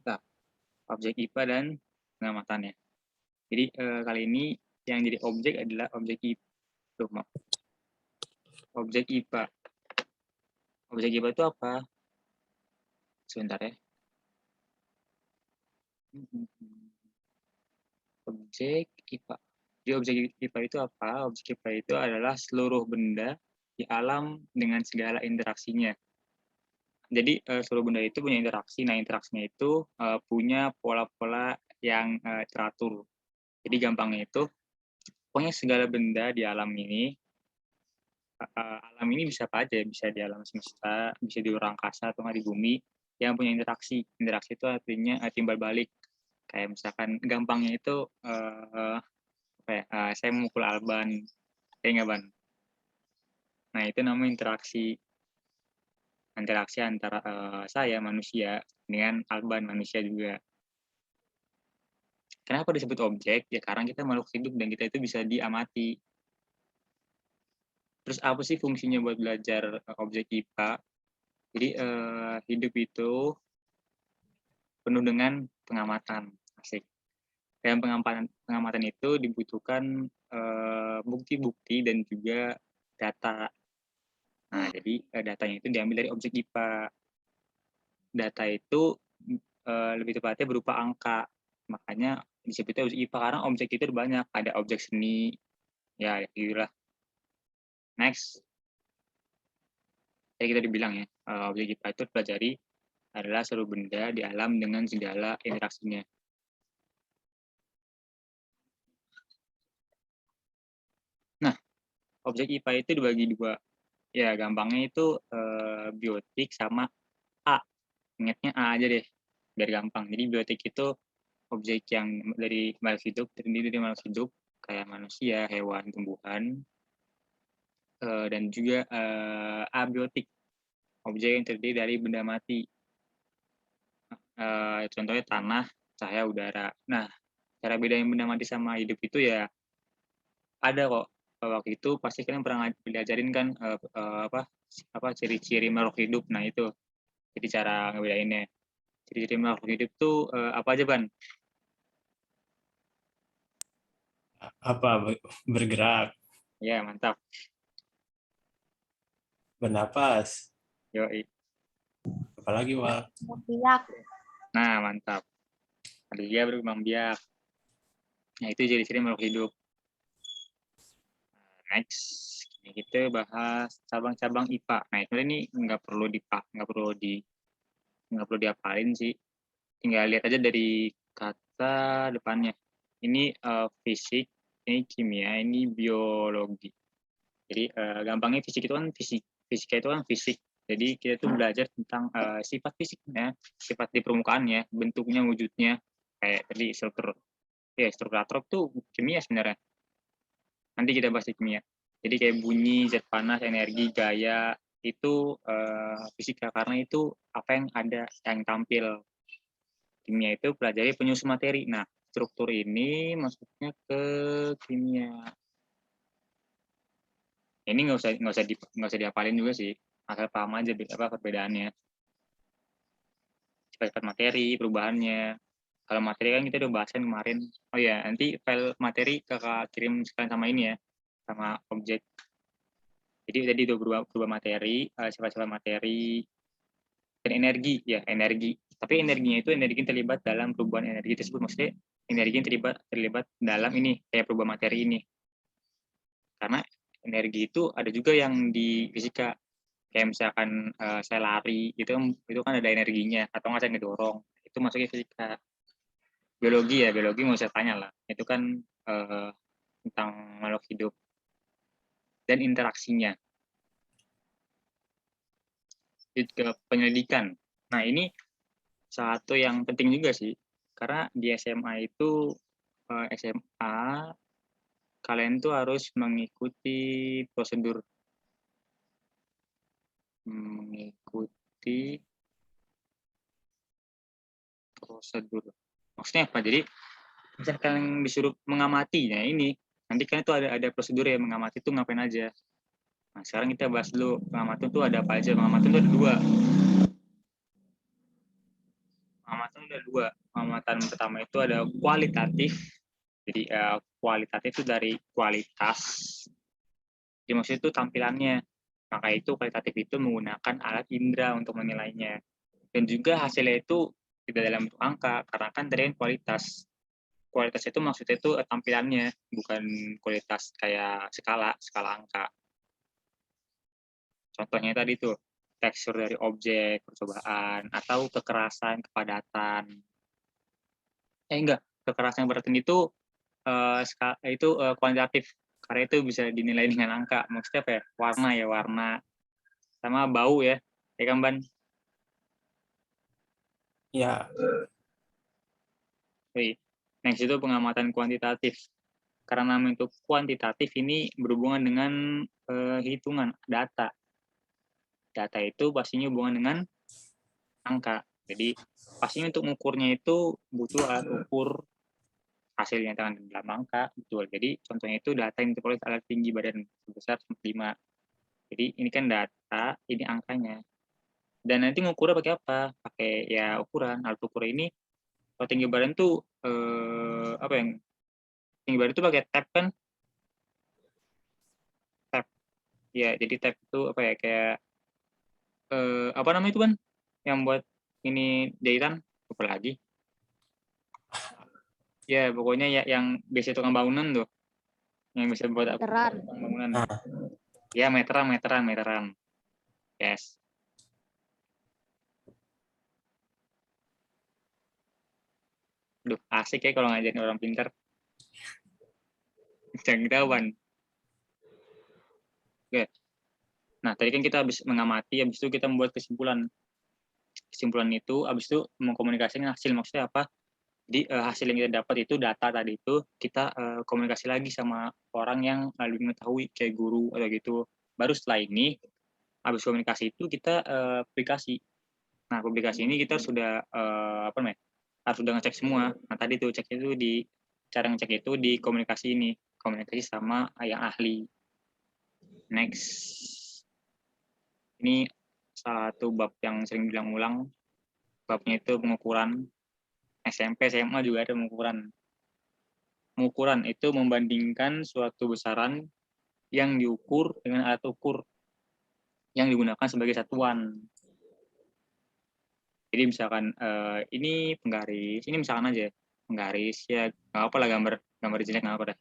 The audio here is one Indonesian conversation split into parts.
Nah, objek IPA dan pengamatannya. Jadi kali ini yang jadi objek adalah objek IPA. Objek IPA. Objek IPA itu apa? Sebentar ya. Objek IPA. Jadi objek IPA itu apa? Objek IPA itu adalah seluruh benda di alam dengan segala interaksinya. Jadi seluruh benda itu punya interaksi. Nah, interaksinya itu punya pola-pola yang teratur. Jadi gampangnya itu, pokoknya segala benda di alam ini, alam ini bisa apa aja, bisa di alam semesta, bisa di luar angkasa atau di bumi, yang punya interaksi. Interaksi itu artinya timbal balik. Kayak misalkan gampangnya itu apa ya? Saya memukul Alban, ya nggak Ban? Nah itu namanya interaksi antara saya manusia dengan Alban manusia juga. Kenapa disebut objek? Ya karena kita makhluk hidup dan kita itu bisa diamati. Terus apa sih fungsinya buat belajar objek IPA? Jadi hidup itu penuh dengan pengamatan. Asik. Dalam pengamatan itu dibutuhkan bukti-bukti dan juga data. Nah, jadi datanya itu diambil dari objek IPA. Data itu lebih tepatnya berupa angka. Makanya disebutnya objek IPA karena objek itu banyak. Ada objek seni, ya gitulah. Next. Tadi kita dibilang ya, objek IPA itu pelajari adalah seluruh benda di alam dengan segala interaksinya. Nah, objek IPA itu dibagi dua. Ya, gampangnya itu biotik sama A. Ingatnya A aja deh, biar gampang. Jadi biotik itu objek yang dari makhluk hidup, terdiri dari makhluk hidup, kayak manusia, hewan, tumbuhan, dan juga abiotik, objek yang terdiri dari benda mati. Contohnya tanah, cahaya, udara. Nah, cara bedain benda mati sama hidup itu ya ada kok. Waktu itu pasti kalian pernah diajarin kan apa ciri-ciri makhluk hidup. Nah itu jadi cara ngebedainnya. Ciri-ciri makhluk hidup tuh apa aja Ban? Apa bergerak, Ya mantap. bernapas, Yoi. apalagi Wal? Biak. Nah mantap. Ada dia berkembang biak. Nah itu ciri-ciri makhluk hidup. Next kita bahas cabang-cabang IPA. Nah itu ini nggak perlu dihafalin sih. Tinggal lihat aja dari kata depannya. Ini fisik, ini kimia, ini biologi. Jadi gampangnya fisik itu kan fisika itu kan fisik. Jadi kita tuh belajar tentang sifat fisiknya, sifat di permukaannya, bentuknya, wujudnya, kayak tadi struktur atom tuh kimia sebenarnya. Nanti kita bahas di kimia. Jadi kayak bunyi, zat panas, energi, gaya itu fisika karena itu apa yang ada, yang tampil. Kimia itu pelajari penyusun materi. Nah, struktur ini maksudnya ke kimia. Ini nggak usah dihafalin juga sih, asal paham aja apa perbedaannya. Sifat materi, perubahannya. Kalau materi kan kita udah bahas kan kemarin. Oh ya, nanti file materi kakak kirim sekalian sama ini ya, sama objek. Jadi tadi udah berubah materi, sifat-sifat materi, dan energi, ya energi. Tapi energinya itu energi yang terlibat dalam perubahan energi tersebut. Maksudnya energi yang terlibat dalam ini, kayak perubahan materi ini. Karena energi itu ada juga yang di fisika. Kayak misalkan saya lari, itu kan ada energinya, atau nggak saya ngedorong. Itu masuknya fisika. Biologi ya, biologi nggak usah tanya lah. Itu kan tentang makhluk hidup dan interaksinya. Itu ke penyelidikan. Nah ini satu yang penting juga sih, karena di SMA itu SMA kalian tuh harus mengikuti prosedur, Maksudnya apa? Jadi misalkan kalian disuruh mengamati, nah ini nanti kan itu ada prosedur ya, mengamati itu ngapain aja. Nah sekarang kita bahas dulu pengamatan itu ada apa aja. Pengamatan itu ada dua. Pengamatan ada dua. Pengamatan pertama itu ada kualitatif. Jadi kualitatif itu dari kualitas. Jadi maksudnya itu tampilannya. Maka itu kualitatif itu menggunakan alat indera untuk menilainya. Dan juga hasilnya itu tidak dalam bentuk angka, karena kan dari kualitas. Kualitas itu maksudnya itu tampilannya, bukan kualitas kayak skala angka. Contohnya tadi tuh, tekstur dari objek percobaan, atau kekerasan, kepadatan. Enggak, kekerasan kepadatan itu kuantitatif, karena itu bisa dinilai dengan angka. Maksudnya apa ya? Warna, sama bau ya kan Ban? Ya, Next itu pengamatan kuantitatif. Karena namanya itu kuantitatif, ini berhubungan dengan hitungan, data. Data itu pastinya hubungan dengan angka. Jadi pastinya untuk mengukurnya itu butuh alat ukur hasilnya dalam angka, betul. Jadi contohnya itu data yang diperoleh alat tinggi badan sebesar 5. Jadi ini kan data, ini angkanya. Dan nanti ngukurnya pakai apa? Pakai ya ukuran. Alat ukur ini kalau tinggi badan tuh apa yang tinggi badan itu pakai tab kan? Tab. Ya, jadi tab itu apa ya kayak apa namanya itu Ban? Yang buat ini jahitan apa lagi? Ya, pokoknya ya yang biasa tukang bangunan tuh. Yang bisa buat Meteran. tukang bangunan. Nah. Ya, meteran. Yes. Duh, asik ya kalau ngajarin orang pintar. Jangan ketahuan. Oke. Nah, tadi kan kita habis mengamati, habis itu kita membuat kesimpulan. Kesimpulan itu, habis itu mengkomunikasikan hasil. Maksudnya apa? Jadi hasil yang kita dapat itu, data tadi itu, kita komunikasi lagi sama orang yang lebih mengetahui, kayak guru atau gitu. Baru setelah ini, habis komunikasi itu kita publikasi. Nah, publikasi ini kita sudah apa namanya? Harus sudah ngecek semua. Nah, tadi tuh cek itu cara ngecek itu di komunikasi ini, komunikasi sama yang ahli. Next, ini salah satu bab yang sering diulang-ulang. Babnya itu pengukuran. SMP, SMA juga ada pengukuran. Pengukuran itu membandingkan suatu besaran yang diukur dengan alat ukur yang digunakan sebagai satuan. Jadi misalkan ini penggaris, ini misalkan aja penggaris, ya nggak apa lah gambar jelek nggak apa deh.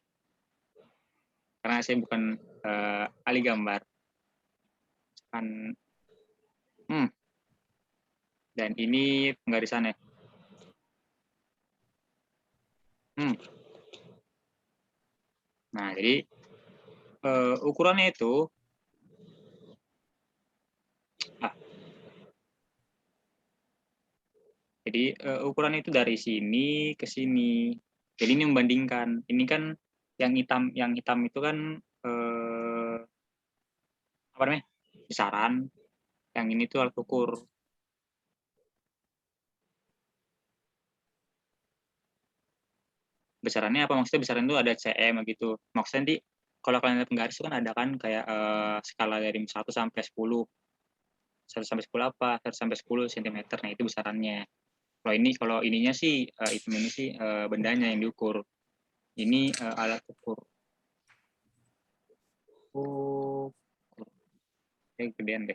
Karena saya bukan ahli gambar. Kan, dan ini penggarisannya. Nah, jadi ukurannya itu jadi ukuran itu dari sini ke sini. Jadi ini membandingkan. Ini kan yang hitam itu kan apa namanya? Besaran. Yang ini tuh alat ukur. Besarannya apa? Maksudnya besaran itu ada cm gitu. Maksudnya nanti kalau kalian lihat penggaris itu kan ada kan kayak skala dari 1 sampai 10. 1 sampai 10 apa? 1 sampai 10 cm. Nah, itu besarannya. Kalau ininya sih ini sih bendanya yang diukur. Ini alat ukur. Kayak gedean deh.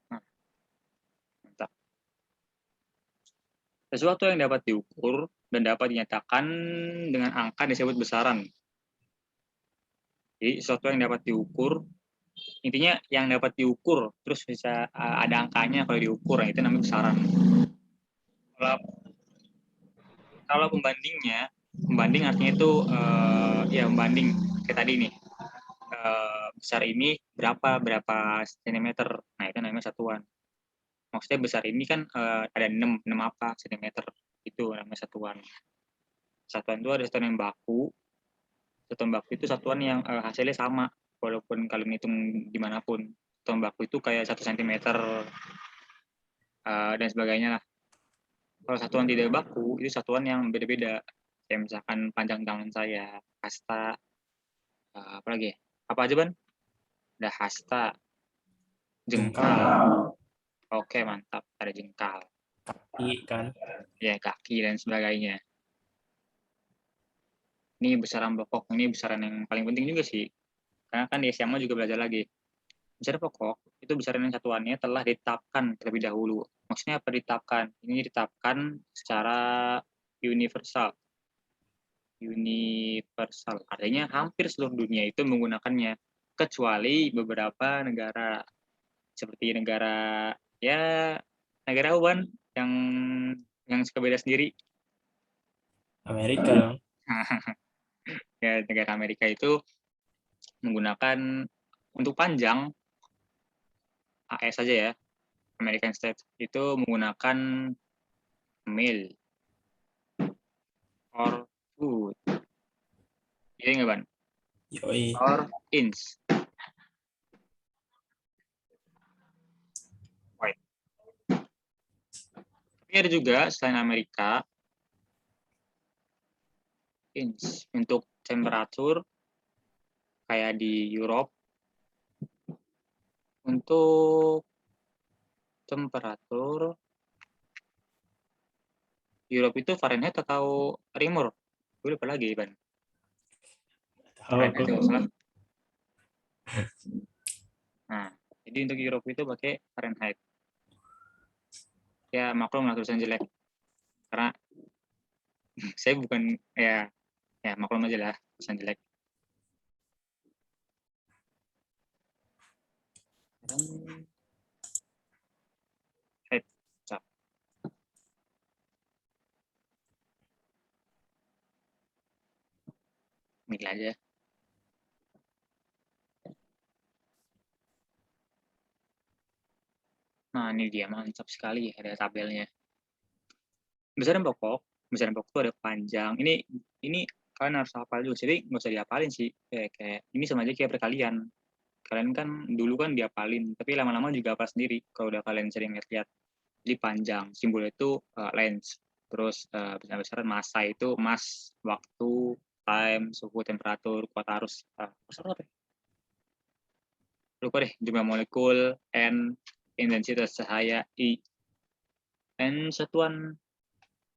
Nah, mantap. Sesuatu yang dapat diukur dan dapat dinyatakan dengan angka disebut besaran. Jadi sesuatu yang dapat diukur, intinya yang dapat diukur, terus bisa ada angkanya kalau diukur, itu namanya besaran. Kalau pembanding artinya itu ya pembanding kayak tadi nih. Besar ini berapa sentimeter. Nah, itu namanya satuan. Maksudnya besar ini kan ada 6 apa sentimeter. Itu namanya satuan. Satuan itu ada satuan yang baku. Satuan baku itu satuan yang hasilnya sama walaupun kalian hitung dimanapun. Satuan baku itu kayak 1 cm dan sebagainya lah. Kalau satuan tidak baku itu satuan yang beda-beda. Kayak misalkan panjang tangan saya, hasta, apa lagi ya? Apa aja Ban? Ada hasta, jengkal, Oke, mantap. Ada jengkal. kaki kan. Ya, kaki dan sebagainya. Ini besaran pokok. Ini besaran yang paling penting juga sih. Karena kan di SMA juga belajar lagi. Besaran pokok itu besaran yang satuannya telah ditetapkan terlebih dahulu. Maksudnya apa ditetapkan? Ini ditetapkan secara universal. Universal. Artinya hampir seluruh dunia itu menggunakannya. Kecuali beberapa negara. Seperti negara, ya negara Uban yang suka beda sendiri. Amerika dong. Ya, negara Amerika itu menggunakan untuk panjang AS saja ya, American States itu menggunakan mil or foot. Iya nggak, Ban? Yoi. Or inch. Wait. Tapi ada juga selain Amerika, inch untuk temperatur kayak di Europe. Untuk temperatur Europe itu Fahrenheit atau Reaumur? Gue lupa lagi, Ban. Fahrenheit nggak salah. Nah, jadi untuk Europe itu pakai Fahrenheit. Ya maklum lah tulisan jelek. Karena saya bukan ya maklum aja lah tulisan jelek. Head. Mil aja. Nah, ini dia mantap sekali ada tabelnya. Besaran pokok itu ada panjang. Ini kalian harus hafal dulu. Jadi nggak usah dihafalin sih. Kayak ini sama aja kayak perkalian. Kalian kan dulu kan dihafalin, tapi lama-lama juga hafal sendiri kalau udah kalian sering lihat. Jadi panjang, simbol itu length. Terus besar-besaran massa itu mass, waktu, time, suhu, temperatur, kuat arus. Apa ya? Lupa deh, jumlah molekul, N, intensitas cahaya, I. Dan satuan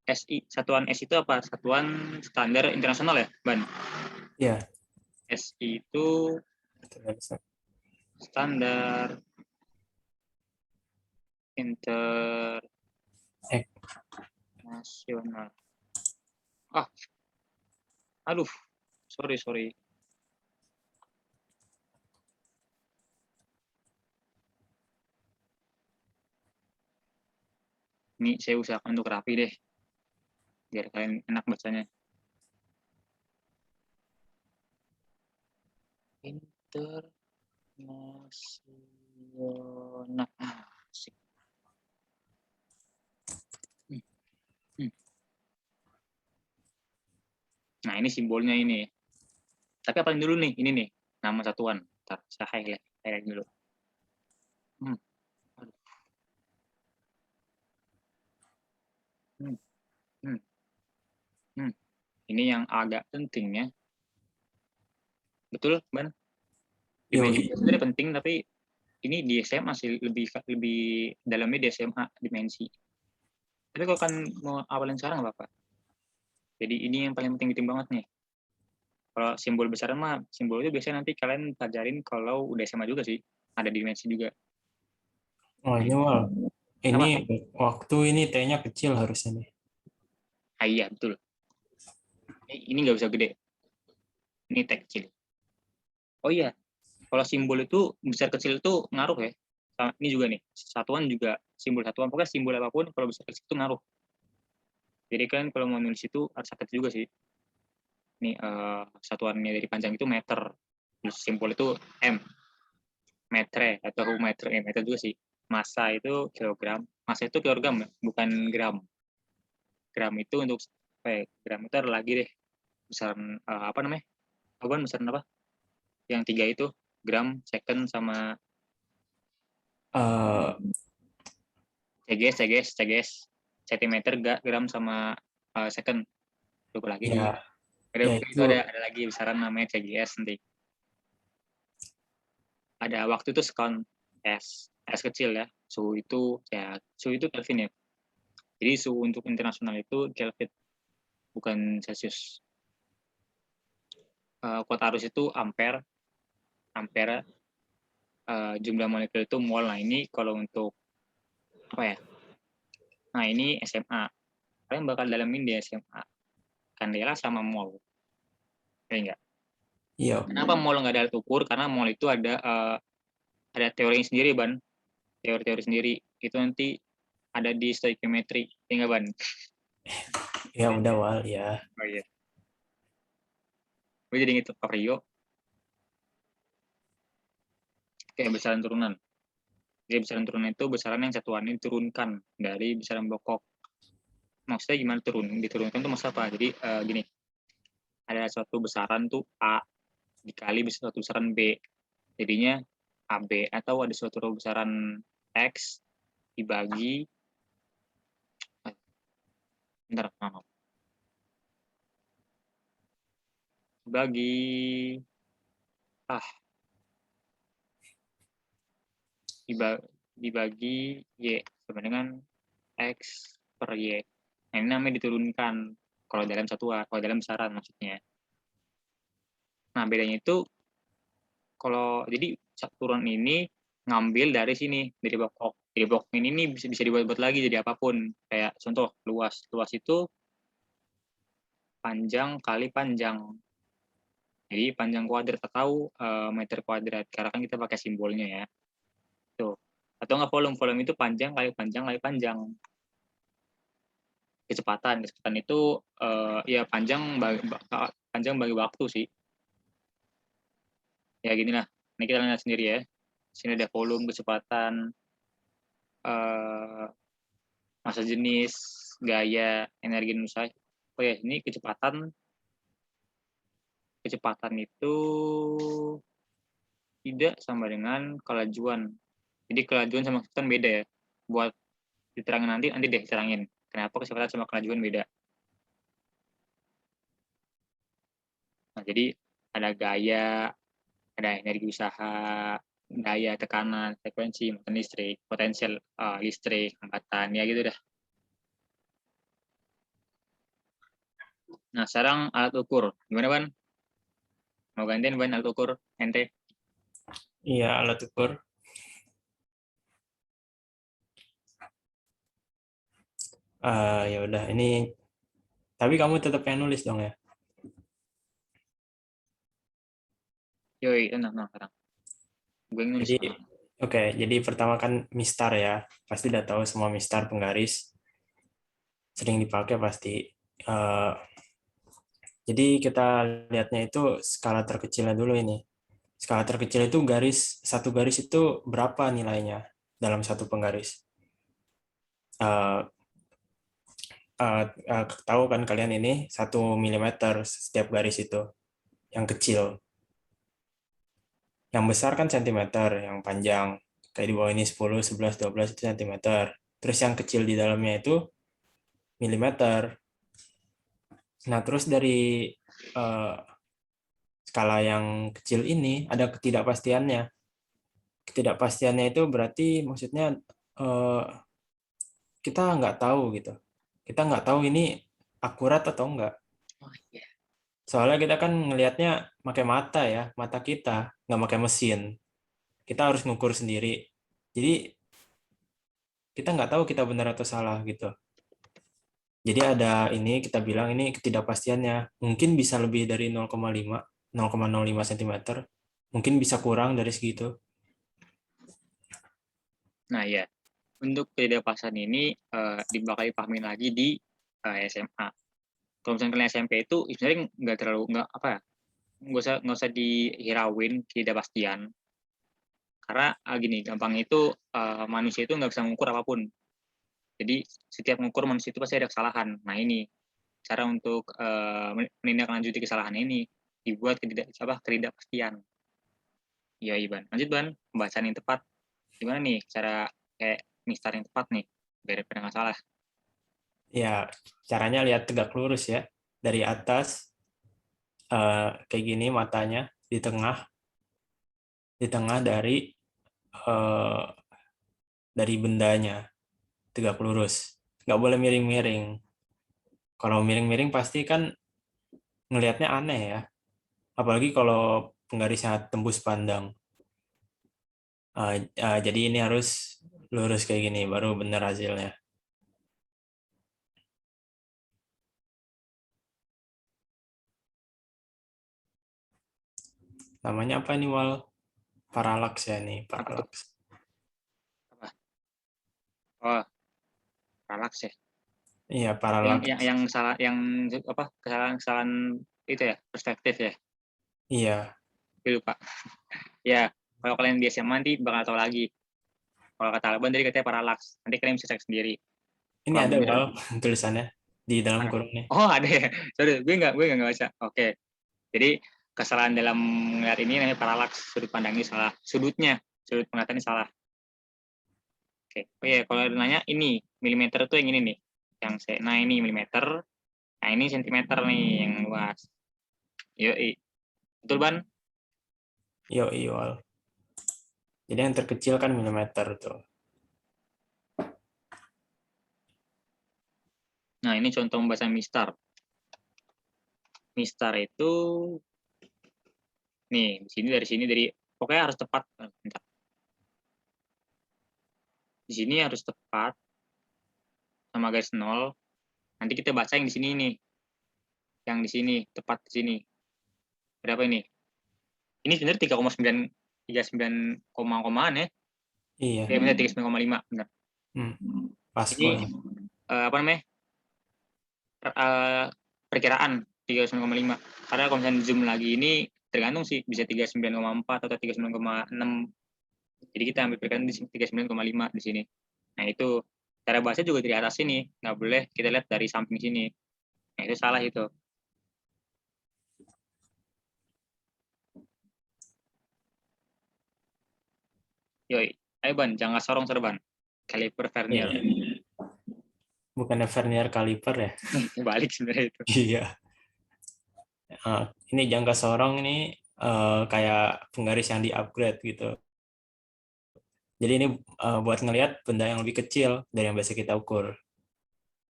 SI, satuan S itu apa? Satuan standar internasional ya, Ban? Iya. SI itu standar internasional. Aduh, sorry. Ini saya usahakan untuk rapi deh, biar kalian enak bacanya. Internasional. Asik. Nah, ini simbolnya ini. Tapi apa dulu nih? Ini nih, nama satuan. Ntar saya highlight dulu. Ini yang agak penting ya. Betul, Ban? Dimensi sebenarnya penting, tapi ini di SMA masih lebih dalamnya di SMA dimensi. Tapi kalau kan mau awalin sekarang nggak apa-apa. Jadi ini yang paling penting banget nih. Kalau simbol besar mah, simbol itu biasanya nanti kalian pelajarin kalau udah SMA juga sih. Ada dimensi juga. Oh, ini Wal. Ini Apa? waktu ini T-nya kecil harusnya nih. Iya, betul. Ini nggak bisa gede. Ini T kecil. Oh iya, kalau simbol itu besar kecil itu ngaruh ya. Ini juga nih, satuan juga simbol satuan. Pokoknya simbol apapun kalau besar kecil itu ngaruh. Jadi kan kalau mau nulis itu harus hati juga sih. Ini satuannya dari panjang itu meter. Terus simbol itu M. Metre atau meter. Meter juga sih. Massa itu kilogram. Massa itu kilogram ya, bukan gram. Gram itu untuk gram itu ada lagi deh. Besaran apa namanya? Apaan besaran apa? Yang tiga itu gram, second sama CGS, centimeter, gram sama second. Lupa lagi. Ya, Itu ada lagi besaran namanya CGS nanti. Ada waktu itu sekon S kecil ya. Suhu itu Kelvin ya. Jadi suhu untuk internasional itu Kelvin, bukan Celsius. Kuota arus itu ampere. Jumlah molekul itu mol. Nah ini kalau untuk apa ya? Nah ini SMA. Kalian bakal dalamin di SMA. Kandela sama mol. Ya enggak? Iya. Kenapa mol nggak ada alat ukur? Karena mol itu ada teorinya sendiri, Ban. Teori-teori sendiri. Itu nanti ada di stoichiometry. Ya nggak, Ban? Ya udah Wal ya. Oh iya. Gue jadi inget Pak Rio. Kayak besaran turunan. Jadi besaran turunan itu besaran yang satuannya diturunkan dari besaran pokok. Maksudnya gimana diturunkan itu maksud apa? Jadi gini, ada suatu besaran tuh A dikali suatu besaran B. Jadinya AB, atau ada suatu besaran X dibagi dibagi dibagi Y sama dengan X per Y. Nah, ini namanya diturunkan kalau dalam satuan, kalau dalam besaran maksudnya. Nah, bedanya itu kalau jadi turunan ini ngambil dari sini, dari pokok. Jadi pokok ini bisa dibuat lagi jadi apapun. Kayak contoh luas. Luas itu panjang kali panjang. Jadi panjang kuadrat atau meter kuadrat. Karena kan kita pakai simbolnya ya. Tuh. Atau nggak volume. Volume itu panjang kali panjang kali panjang. Kecepatan itu ya panjang bagi waktu sih. Ya gini lah. Ini kita lihat sendiri ya. Sini ada volume, kecepatan, massa jenis, gaya, energi usaha. Oh ya, ini kecepatan itu tidak sama dengan kelajuan. Jadi kelajuan sama kecepatan beda ya. Buat diterangin nanti deh diterangin. Kenapa kecepatan sama kelajuan beda. Nah, jadi ada gaya, ada energi usaha, daya tekanan, frekuensi, muatan listrik, potensial listrik, hambatan, ya gitu dah. Nah, sekarang alat ukur. Gimana, Ban? Mau gantian, Ban, alat ukur ente? Iya, alat ukur. Ya udah ini, tapi kamu tetap yang nulis dong ya. Yoi, tenang, sekarang. Gue nulis. Jadi oke, jadi pertama kan mistar ya. Pasti udah tahu semua mistar penggaris. Sering dipakai pasti. Eh, jadi kita lihatnya itu skala terkecilnya dulu ini. Skala terkecil itu satu garis itu berapa nilainya dalam satu penggaris. Eh, Tahu kan kalian ini 1 mm setiap garis itu yang kecil. Yang besar kan sentimeter, yang panjang. Kayak di bawah ini 10, 11, 12 itu sentimeter. Terus yang kecil di dalamnya itu milimeter. Nah, terus dari uh, skala yang kecil ini ada ketidakpastiannya. Ketidakpastiannya itu berarti maksudnya uh, kita nggak tahu gitu. Kita nggak tahu ini akurat atau enggak. Oh iya. Soalnya kita kan ngelihatnya pakai mata ya, mata kita, nggak pakai mesin. Kita harus ngukur sendiri. Jadi kita nggak tahu kita benar atau salah gitu. Jadi ada ini kita bilang ini ketidakpastiannya. Mungkin bisa lebih dari 0,5, 0,05 cm. Mungkin bisa kurang dari segitu. Nah ya, untuk ketidakpastian ini bakal dipahamin lagi di SMA. Kalau misalnya kalian SMP itu sebenarnya nggak usah dihirauin ketidakpastian. Karena gini, gampang itu manusia itu nggak bisa mengukur apapun. Jadi setiap mengukur manusia itu pasti ada kesalahan. Nah ini cara untuk menindaklanjuti kesalahan ini dibuat ketidakpastian. Iya, Iban. Lanjut, Ban. Pembacaan yang tepat. Gimana nih cara kayak mistar yang tepat nih? Biar nggak salah. Ya, caranya lihat tegak lurus ya. Dari atas kayak gini matanya di tengah dari dari bendanya, tegak lurus. Nggak boleh miring-miring. Kalau miring-miring pasti kan ngelihatnya aneh ya. Apalagi kalau penggarisnya tembus pandang. Jadi ini harus lurus kayak gini, baru benar hasilnya. Namanya apa ini, Wal? Paralaks ya nih, Apa tuh? paralaks. Apa? Oh, paralaks ya. Iya, Yang paralaks. yang salah yang apa? Kesalahan itu ya, perspektif ya. Iya, Gue lupa. Ya, kalau kalian di SMA nanti bakal tahu lagi. Kalau kata Alban tadi katanya paralaks. Nanti kalian bisa cek sendiri. ini Kalau ada, bener Wal, tulisannya di dalam mana? kurung nih. Oh, ada ya. Sorry, gue nggak baca. Oke. Jadi kesalahan dalam melihat ini namanya paralaks. Sudut pandangnya salah. Sudut penglihatannya salah. Oke. Oh iya, kalau nanya ini milimeter tuh yang ini nih. Nah ini milimeter. Nah ini sentimeter nih yang luas. Yoi. Betul, Ban? Yo, iya, Wal. Jadi yang terkecil kan milimeter tuh. Nah, ini contoh pembahasan mistar. Mistar itu nih, dari sini pokoknya harus tepat. Bentar. Di sini harus tepat sama garis 0. Nanti kita baca yang di sini nih. Yang di sini, tepat di sini. Berapa ini? Ini sebenarnya 39 komaan ya. Iya, Ya benar 39,5 benar. hmm, pas Ini pokoknya. apa namanya? Perkiraan 39,5. Karena kalau misalnya zoom lagi ini tergantung sih bisa 39,4 atau 39,6. Jadi kita ambil perkiraan di 39,5 di sini. Nah itu cara bahasa juga dari atas sini, nggak boleh kita lihat dari samping sini. Nah itu salah itu. Yoi, ayo Ban, jangan sorong serban. Kaliper Iya, vernier. bukannya vernier kaliper ya? Balik sebenarnya itu. Iya. Ini jangka sorong ini kayak penggaris yang di-upgrade gitu. Jadi ini buat ngelihat benda yang lebih kecil dari yang biasa kita ukur.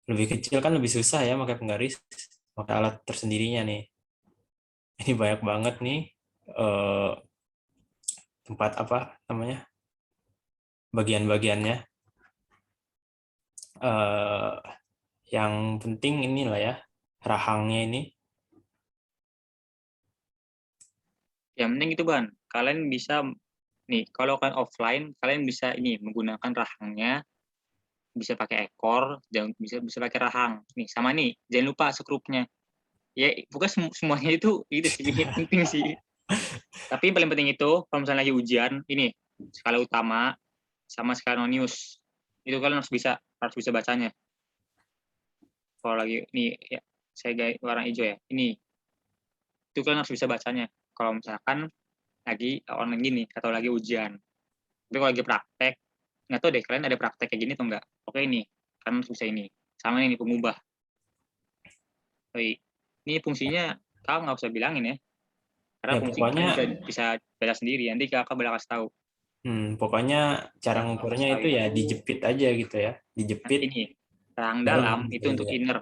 Lebih kecil kan lebih susah ya pakai penggaris, pakai alat tersendirinya nih. Ini banyak banget nih eh, tempat apa namanya bagian-bagiannya. Eh, yang penting inilah ya rahangnya ini. Yang penting itu Ban, kalian bisa nih kalau kalian offline kalian bisa ini menggunakan rahangnya, bisa pakai ekor, jangan bisa pakai rahang. Nih sama nih, jangan lupa skrupnya. Ya, pokoknya semuanya itu sih penting sih. Tapi yang paling penting itu kalau misalnya lagi ujian ini skala utama sama skala nonius itu kalian harus bisa bacanya. Kalau lagi ini ya saya warna hijau ya ini itu kalian harus bisa bacanya. Kalau misalkan lagi online gini atau lagi ujian. Tapi kalau lagi praktek nggak tahu deh kalian ada praktek kayak gini atau enggak. Oke ini kalian harus bisa ini sama ini pengubah. Ini fungsinya kau nggak usah bilangin ya karena Ya fungsi pokoknya kalian bisa baca sendiri nanti kakak bakal kasih tahu. pokoknya cara Nah, kalau ngukurnya kasih tahu itu ya itu dijepit aja gitu ya. nanti Dijepit ini terang baru dalam nanti itu untuk lihat. inner,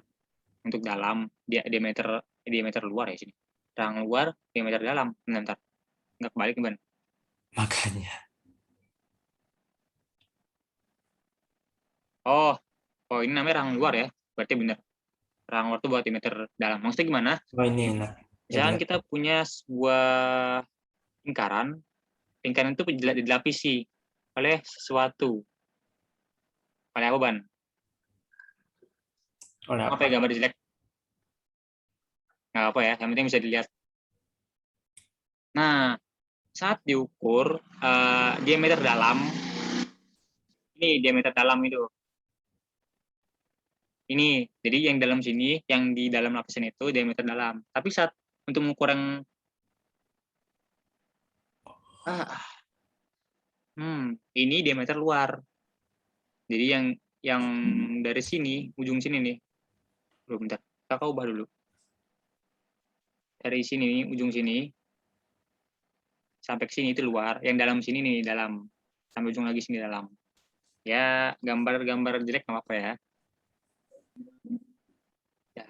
untuk dalam dia diameter luar ya sini. Terang luar diameter dalam. Bentar, nggak kebalik Ban. Makanya. Oh, oh ini namanya terang luar ya. Berarti bener. Terang luar itu buat diameter dalam. Maksudnya gimana? Oh ini nah yang Misalkan benar. kita punya sebuah lingkaran, lingkaran itu dilapisi oleh sesuatu. Oleh apa Ban? Oleh Apa apa? ya gambar jelek? Nggak apa ya, yang penting bisa dilihat. Nah, saat diukur diameter dalam, ini diameter dalam itu. Ini, jadi yang dalam sini, yang di dalam lapisan itu diameter dalam. Tapi saat untuk mengukur yang ah, ini diameter luar. Jadi yang dari sini, ujung sini nih. Belum bentar. Kakak ubah dulu. Dari sini, ujung sini sampai ke sini itu luar, yang dalam sini nih dalam. Sampai ujung lagi sini dalam. Ya, gambar-gambar jelek nggak apa-apa ya. Ya,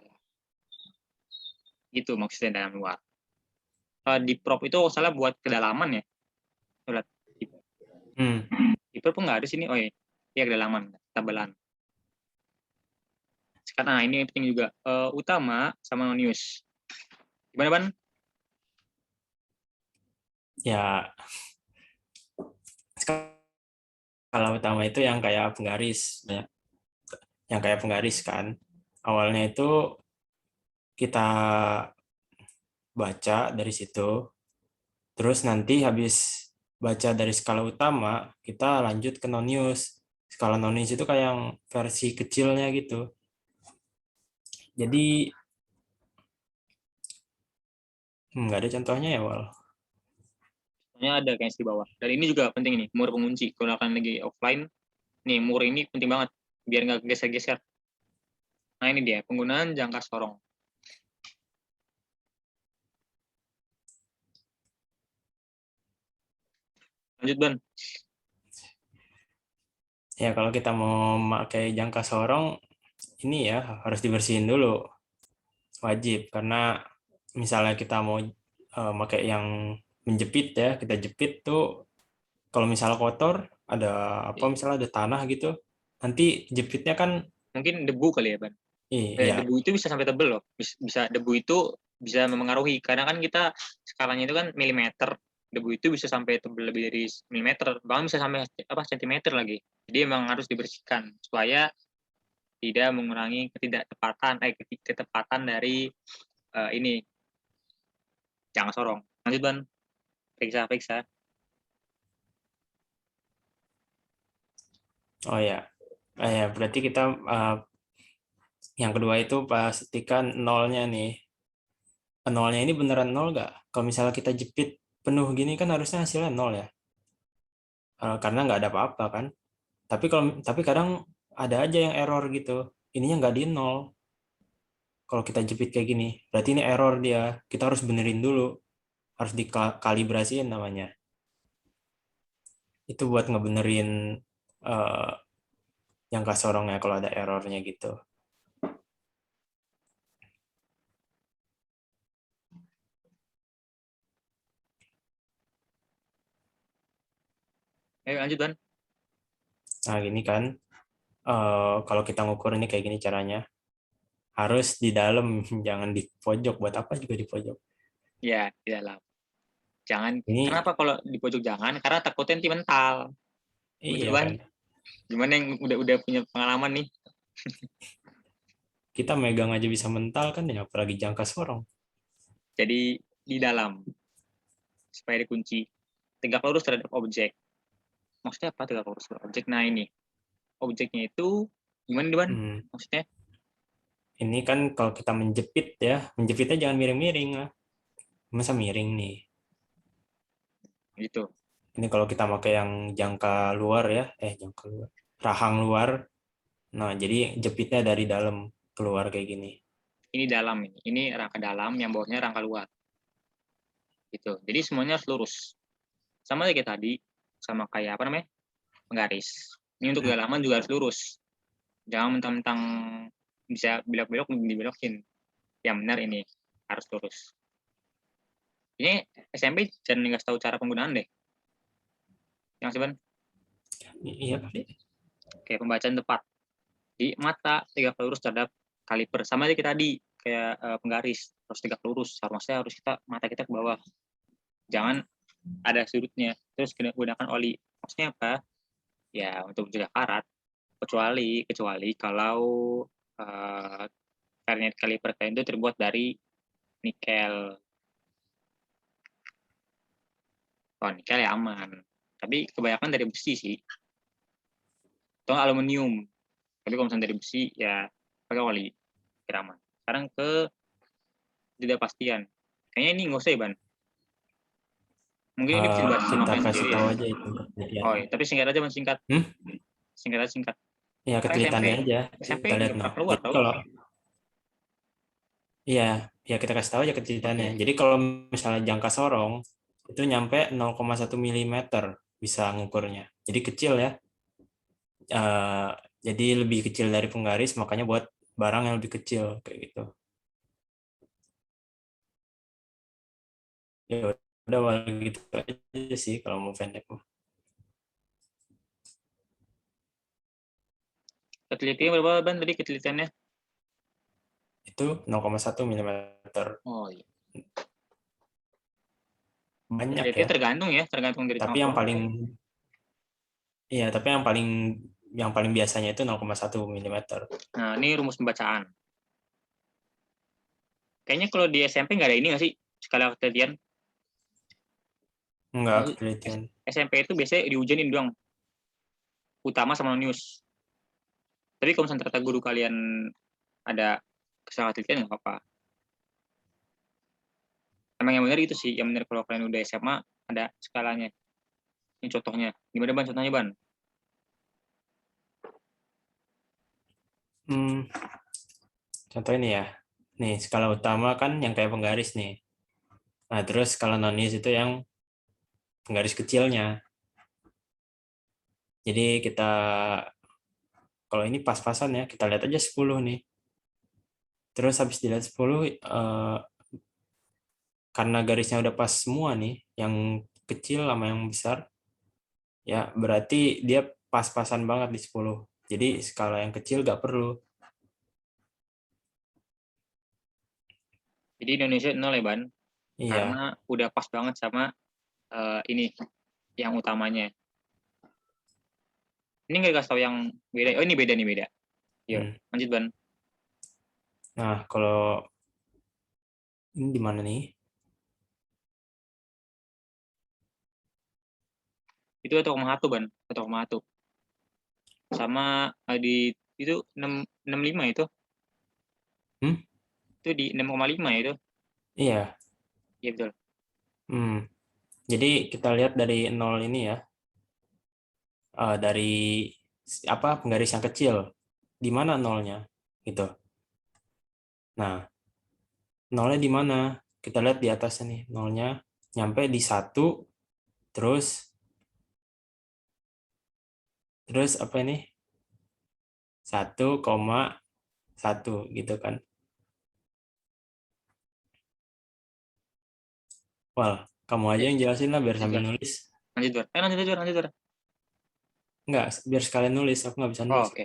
gitu maksudnya dalam luar. Di prop itu salah buat kedalaman ya. Lihat, di prop nggak ada sini. Oh iya, ya kedalaman, tabelan. Sekarang ini penting juga. Utama sama non-use. Gimana, Ban? Ya, skala utama itu yang kayak penggaris, ya. Yang kayak penggaris kan. Awalnya itu kita baca dari situ, terus nanti habis baca dari skala utama, kita lanjut ke non-use. Skala non-use itu kayak yang versi kecilnya gitu. Jadi nggak ada contohnya ya, Wal. Soalnya ada kayak di bawah. Dan ini juga penting nih, mur pengunci. Kalau akan lagi offline, nih mur ini penting banget biar nggak geser-geser. Nah ini dia penggunaan jangka sorong. Lanjut, Ban. Ya kalau kita mau pakai jangka sorong, ini ya harus dibersihin dulu, wajib. Karena misalnya kita mau pakai yang menjepit ya, kita jepit tuh kalau misalnya kotor, ada apa misalnya ada tanah gitu, nanti jepitnya kan Mungkin debu kali ya, Ban. iya Debu itu bisa sampai tebel loh. Bisa debu itu bisa memengaruhi. Kadang kan kita skalanya itu kan milimeter. Debu itu bisa sampai tebel lebih dari milimeter, bahkan bisa sampai apa sentimeter lagi. Jadi emang harus dibersihkan supaya tidak mengurangi ketepatan dari ini jangan sorong. Lanjut, Ban. Periksa. oh ya. Ya berarti kita yang kedua itu pastikan nolnya nih. Nolnya ini beneran nol nggak? Kalau misalnya kita jepit penuh gini kan harusnya hasilnya nol ya. Karena nggak ada apa-apa kan. Tapi kadang ada aja yang error gitu. Ininya nggak di nol. Kalau kita jepit kayak gini, berarti ini error dia. Kita harus benerin dulu. Harus dikalibrasiin namanya. Itu buat ngebenerin eh, jangka sorongnya kalau ada errornya gitu. Ayo lanjut, Ban. Nah gini kan, kalau kita ngukur ini kayak gini caranya. Harus di dalam, jangan di pojok. Buat apa juga di pojok. Ya, di dalam. Jangan. Ini Kenapa kalau di pojok jangan? Karena takutnya nanti mental. Betul, iya Ban. kan. Gimana yang udah punya pengalaman nih? Kita megang aja bisa mental kan ya, apalagi jangka sorong. Jadi di dalam supaya dikunci tegak lurus terhadap objek. Maksudnya apa tegak lurus terhadap objek? Nah ini objeknya itu gimana, Ban? Hmm. Maksudnya Ini kan kalau kita menjepit ya, menjepitnya jangan miring-miring lah. Masa miring nih. gitu. Ini kalau kita pakai yang jangka luar ya, jangka luar, rahang luar. Nah, jadi jepitnya dari dalam keluar kayak gini. Ini dalam ini. Ini rangka dalam yang bawahnya rangka luar. Gitu. Jadi semuanya harus lurus. Sama kayak tadi, sama kayak apa namanya? Penggaris. Ini untuk kedalaman juga harus lurus. Jangan mentang-mentang bisa belok-belok dibelokin. Yang benar ini harus lurus. Ini SMP jangan ngasih tahu cara penggunaan deh. Yang sebenarnya Iya kali. kayak pembacaan tepat di mata tegak lurus terhadap kaliper sama aja kita tadi kayak penggaris harus tegak lurus harusnya harus kita mata kita ke bawah jangan ada sudutnya terus gunakan oli maksudnya apa ya untuk mencegah karat kecuali kalau vernier kaliper kalian itu terbuat dari nikel. Oh nikel ya aman tapi kebanyakan dari besi sih atau aluminium tapi kalau misalnya dari besi ya pakai oli kiraman. Sekarang ke ketidakpastian. Kayaknya ini nggak usah ya, Ban. Mungkin ini bisa dibahas sama Kita kalian kasih sendiri ya. tahu aja itu ketelitian. Oh, iya. Tapi singkat aja, Ban, singkat. Hmm? Singkat aja, singkat. Ya Karena SMP, ketelitiannya aja. SMP Kita lihat nggak nah. pernah keluar, Jadi tau. kalau iya, ya kita kasih tahu aja ketelitiannya. Oke. Jadi kalau misalnya jangka sorong itu nyampe 0,1 mm bisa ngukurnya. Jadi kecil ya. eh, jadi lebih kecil dari penggaris, makanya buat barang yang lebih kecil kayak gitu. Ya udah gitu aja sih kalau mau pendek mah. Ketelitiannya berapa ban tadi ketelitiannya? Itu 0,1 milimeter. Oh iya. Banyak ya. Ketelitiannya tergantung ya, tergantung dari Tapi yang contoh. paling iya, tapi yang paling biasanya itu 0,1 milimeter. Nah, ini rumus pembacaan. Kayaknya kalau di SMP nggak ada ini nggak sih skala ketelitian? Enggak Maksud, ketelitian. SMP itu biasanya diujianin doang, utama sama news. Tapi kalau misalnya ternyata guru kalian ada kesalahan ketelitian nggak apa-apa. Emang yang benar itu sih, yang benar kalau kalian udah SMA ada skalanya. Ini contohnya. Gimana ban contohnya ban? Hmm, contoh ini ya. Nih, skala utama kan yang kayak penggaris nih. Nah, terus skala nonis itu yang penggaris kecilnya. Jadi kita kalau ini pas-pasan ya, kita lihat aja 10 nih. Terus habis dilihat 10 karena garisnya udah pas semua nih, yang kecil sama yang besar, ya berarti dia pas-pasan banget di 10. Jadi skala yang kecil nggak perlu. Jadi Indonesia 0 ya ban, Iya. karena udah pas banget sama ini yang utamanya. Ini nggak kasih tahu yang beda. Oh ini beda nih beda. Yuk, Hmm. lanjut ban. Nah, kalau ini di mana nih? Itu 1,1 ban, 1,1. Sama di itu 6,5 itu. Hmm? Itu di 6,5 itu. Iya. Iya betul. Hmm. Jadi kita lihat dari nol ini ya, dari apa penggaris yang kecil. Di mana nolnya? Gitu. Nah, nolnya di mana? Kita lihat di atasnya nih, nolnya nyampe di 1, terus terus apa ini? 1,1 gitu kan. Wah, kamu aja Eh, yang jelasin lah biar lanjut sambil ban. nulis. Lanjut ban. Lanjut ban. Lanjut ban. Enggak, biar sekalian nulis, aku nggak bisa Oh, nulis. oke.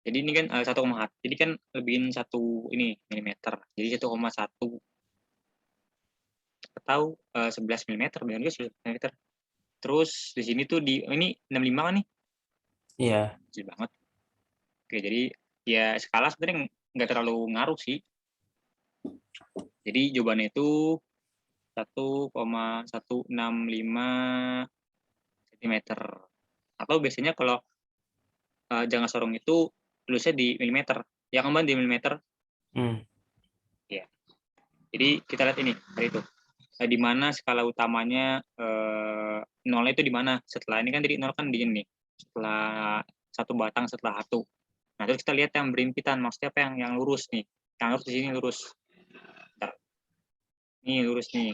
Jadi ini kan 1,1. Jadi kan lebihin 1 ini milimeter. Jadi 1,1 atau 11 milimeter. Benar juga 11 milimeter. Terus di sini tuh di ini 65 kan nih. Iya. Kecil banget. Oke, jadi ya skala sebenarnya nggak terlalu ngaruh sih. Jadi jawabannya itu 1,165 cm. Atau biasanya kalau jangka sorong itu tulisnya di milimeter. Ya kan di milimeter. Hmm. Ya. Jadi kita lihat ini tadi itu. Di mana skala utamanya nolnya itu di mana? Setelah ini kan jadi nol kan di ini. Setelah satu batang setelah satu. Nah, terus kita lihat yang berimpitan, maksudnya apa yang lurus nih. Yang lurus di sini lurus. Bentar. Ini lurus nih.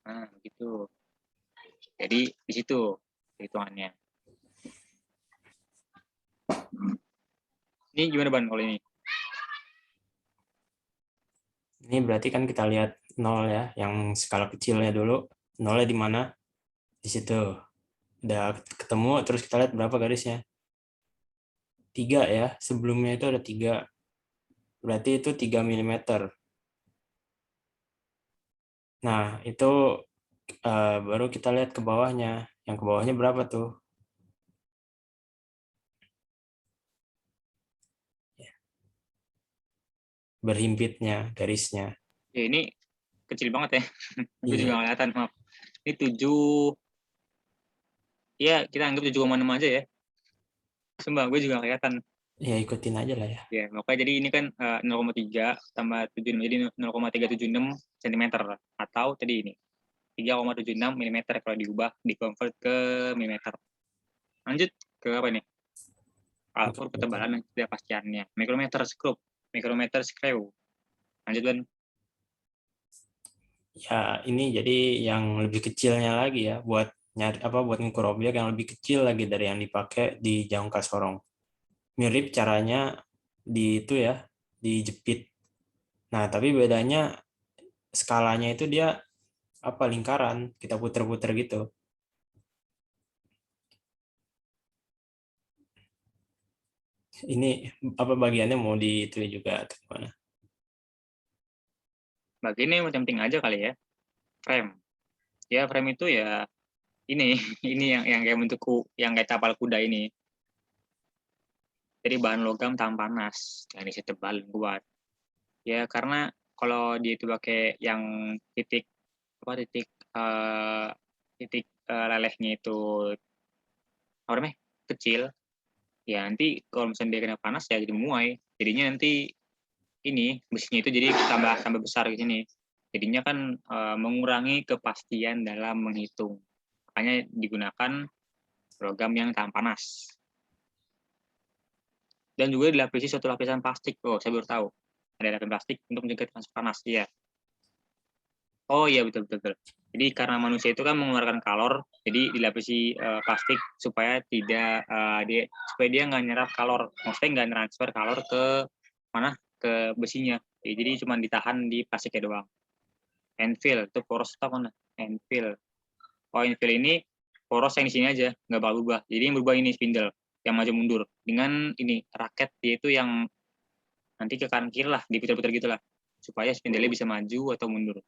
Nah, gitu. Jadi di situ hitungannya. Ini gimana ban kalau ini? Ini berarti kan kita lihat nol ya, yang skala kecilnya dulu. Nolnya di mana? Di situ. Udah ketemu, terus kita lihat berapa garisnya. 3 ya, sebelumnya itu ada 3. Berarti itu 3 milimeter. Nah, itu baru kita lihat ke bawahnya. Yang ke bawahnya berapa tuh? Berhimpitnya, garisnya. Ya ini kecil banget ya. Gue juga Iya, nggak kelihatan, maaf. Ini 7, ya kita anggap 7,6 aja ya. Sumpah, gue juga nggak kelihatan. ya ikutin aja lah ya. Ya, makanya jadi ini kan 0,3 tambah 76, jadi 0,376 cm. Atau tadi ini, 3,76 milimeter kalau diubah, di-convert ke milimeter. Lanjut ke apa nih? Alur Mikrometer. ketebalan dan ketidakpastiannya. Mikrometer screw. Mikrometer screw. Lanjut kan? Ya, ini jadi yang lebih kecilnya lagi ya, buat nyari buat ngukur objek yang lebih kecil lagi dari yang dipakai di jangka sorong. Mirip caranya di itu ya, dijepit. Nah, tapi bedanya skalanya itu dia lingkaran, kita puter-puter gitu. Ini bagiannya mau di itu juga atau gimana? Bagian yang penting aja kali ya, frame. Ya frame itu ya ini ini yang kayak bentukku yang kayak tapal kuda ini. Jadi bahan logam tahan panas, yang isi tebal kuat. Ya karena kalau dia itu pakai yang titik titik lelehnya itu apa namanya kecil, ya nanti kalau misalnya dia kena panas ya jadi memuai. Jadinya nanti ini besinya itu jadi tambah besar di sini. Jadinya kan mengurangi kepastian dalam menghitung. Makanya digunakan logam yang tahan panas. Dan juga dilapisi suatu lapisan plastik. Oh, saya baru tahu. Ada lapisan plastik untuk mencegah transfer panas. Iya. Oh iya betul betul. Jadi karena manusia itu kan mengeluarkan kalor, jadi dilapisi plastik supaya tidak supaya dia nggak nyerap kalor, maksudnya nggak transfer kalor ke mana ke besinya. Jadi cuma ditahan di plastiknya doang. Enfill itu poros apa mana? Enfill. Oh enfill ini poros yang di sini aja, nggak bakal berubah. Jadi yang berubah ini spindle yang maju mundur dengan ini raket dia itu yang nanti ke kanan kiri lah, diputar-putar gitulah supaya spindle bisa maju atau mundur.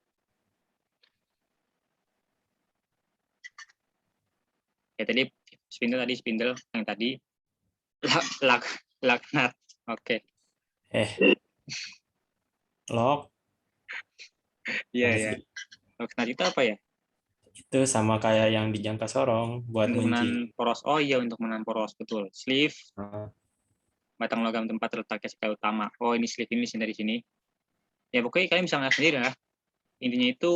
Ya tadi spindle yang tadi laknat. Oke. Lock. Iya ya. Laknat itu apa ya? Itu sama kayak yang di jangka sorong buat Untuk ngunci. menahan poros. Oh iya untuk menahan poros betul. Sleeve batang logam tempat terletaknya sekali utama. Oh ini sleeve ini dari sini. Ya pokoknya kalian bisa ngeliat sendiri lah. Intinya itu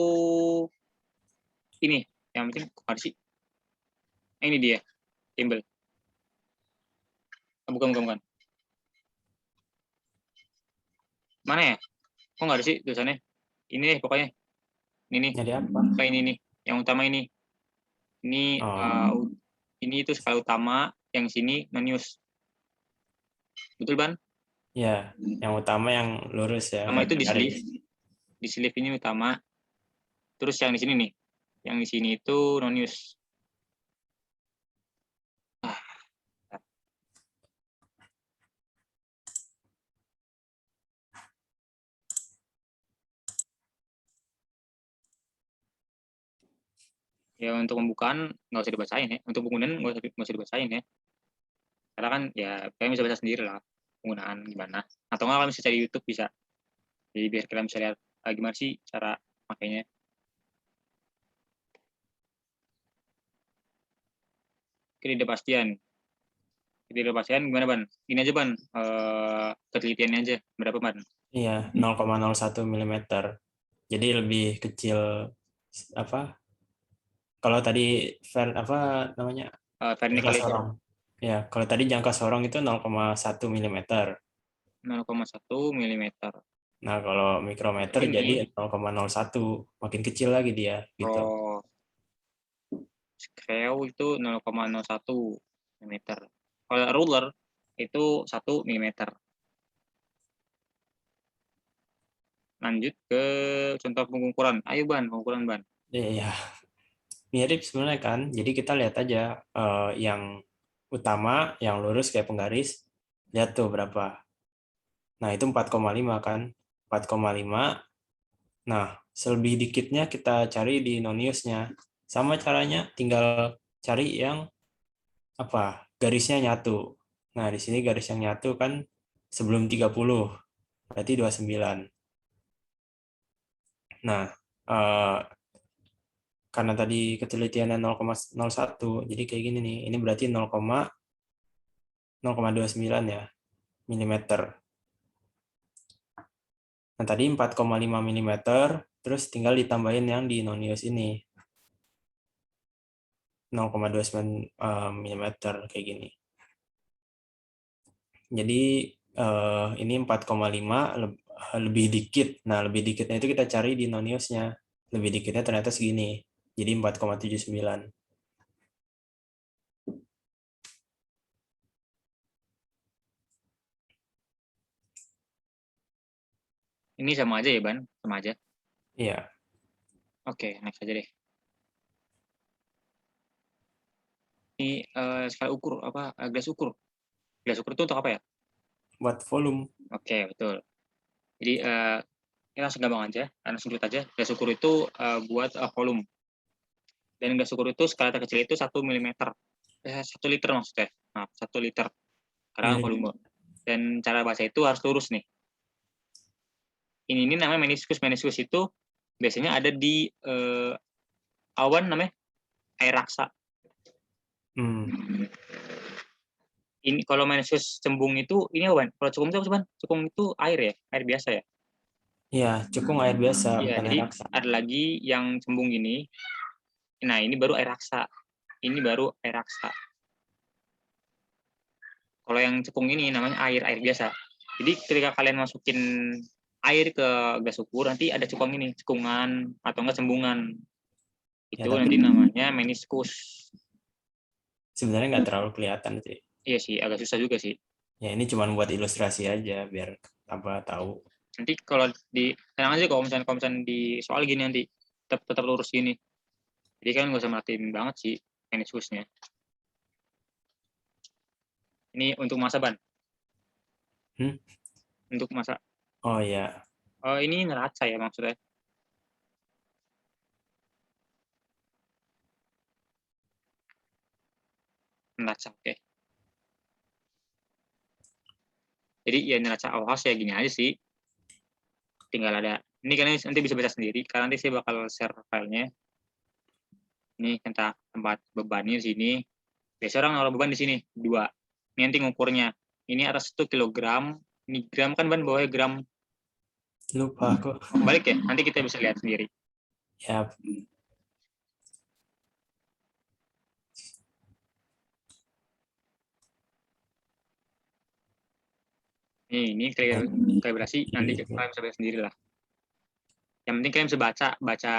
ini yang penting ada sih. Ini dia timbel. Oh, bukan. Mana ya? Kok nggak ada sih tulisannya? Ini deh pokoknya. Ini Jadi apa? kayak ini nih. Yang utama ini. Ini ini itu skala utama, yang sini non-use. Betul, Ban? Ya, yang utama yang lurus ya. Utama itu di garis. sleeve. Di sleeve ini utama. Terus yang di sini nih. Yang di sini itu non-use. Ya untuk pembukaan nggak usah dibacain ya. Untuk penggunaan nggak usah dibacain ya. Karena kan ya kalian bisa baca sendiri lah penggunaan gimana. Atau nggak kalian bisa cari YouTube bisa. Jadi biar kalian bisa lihat gimana sih cara makainya. Ketidakpastian. Ketidakpastian gimana Ban? Ini aja Ban, ketelitiannya aja berapa Ban? Iya, 0,01 mm. Jadi lebih kecil kalau tadi namanya jangka Vernically sorong. Ya, kalau tadi jangka sorong itu 0,1 mm. 0,1 mm. Nah, kalau mikrometer jadi Ini 0,01, makin kecil lagi dia gitu. pro screw itu 0,01 mm. Kalau ruler itu 1 mm. Lanjut ke contoh pengukuran. Ayo Ban, pengukuran Ban. Iya, mirip sebenarnya kan. Jadi kita lihat aja yang utama, yang lurus kayak penggaris, lihat tuh berapa. Nah, itu 4,5 kan. 4,5. Nah, selebih dikitnya kita cari di non-use-nya. Sama caranya, tinggal cari yang garisnya nyatu. Nah, di sini garis yang nyatu kan sebelum 30, berarti 29. Nah, karena tadi ketelitiannya 0,01, jadi kayak gini nih. Ini berarti 0,29 ya, milimeter. Nah, tadi 4,5 mm, terus tinggal ditambahin yang di non-use ini. 0,29 mm kayak gini. Jadi ini 4,5 lebih dikit. Nah, lebih dikitnya itu kita cari di non-use-nya. Lebih dikitnya ternyata segini. Jadi 4,79. Ini sama aja ya, Ban? Sama aja. Iya, Oke, next aja deh. Ini skala ukur apa? Gelas ukur. Gelas ukur itu untuk apa ya? buat volume. Oke, betul. Jadi ini langsung gampang aja, langsung lihat aja. Gelas ukur itu buat volume. Dan gelas ukur itu skala terkecil itu 1 mm. 1 liter maksudnya. Maaf, 1 liter. Karena Milim. volume. Dan cara baca itu harus lurus nih. Ini namanya meniskus. Meniskus itu biasanya ada di awan namanya air raksa. Ini kalau meniskus cembung itu ini apa, Ban? Kalau cekung itu apa, Ban? Cekung itu air ya? Air biasa ya? Iya, cekung air biasa, Iya, bukan air jadi raksa. ada lagi yang cembung gini. Nah, ini baru air raksa. Ini baru air raksa. Kalau yang cekung ini namanya air biasa. Jadi ketika kalian masukin air ke gas ukur, nanti ada cekung ini, cekungan atau enggak cembungan. Ya, Itu tapi nanti namanya meniskus. sebenarnya nggak terlalu kelihatan sih. Iya sih, agak susah juga sih. Ya, ini cuma buat ilustrasi aja, biar apa tahu. Nanti kalau tenang aja kalau misalnya di soal gini nanti tetap lurus gini. Jadi kan nggak usah merhatiin banget sih meniskusnya. Ini untuk masa, Ban. Untuk masa. Oh ya, Oh, ini neraca ya maksudnya. Neraca, oke. Jadi ya neraca OHAS ya gini aja sih. Tinggal ada. Ini kan nanti bisa baca sendiri. Karena nanti saya bakal share filenya. Ini tempat bebannya di sini. Biasanya orang naruh beban di sini 2. Ini nanti ngukurnya. Ini atas itu kilogram. Ini gram kan, Ban, bawahnya gram. lupa kok. Balik ya. Nanti kita bisa lihat sendiri. Ya, Ini kalibrasi nanti kalian bisa lihat sendiri lah. Yang penting kalian bisa baca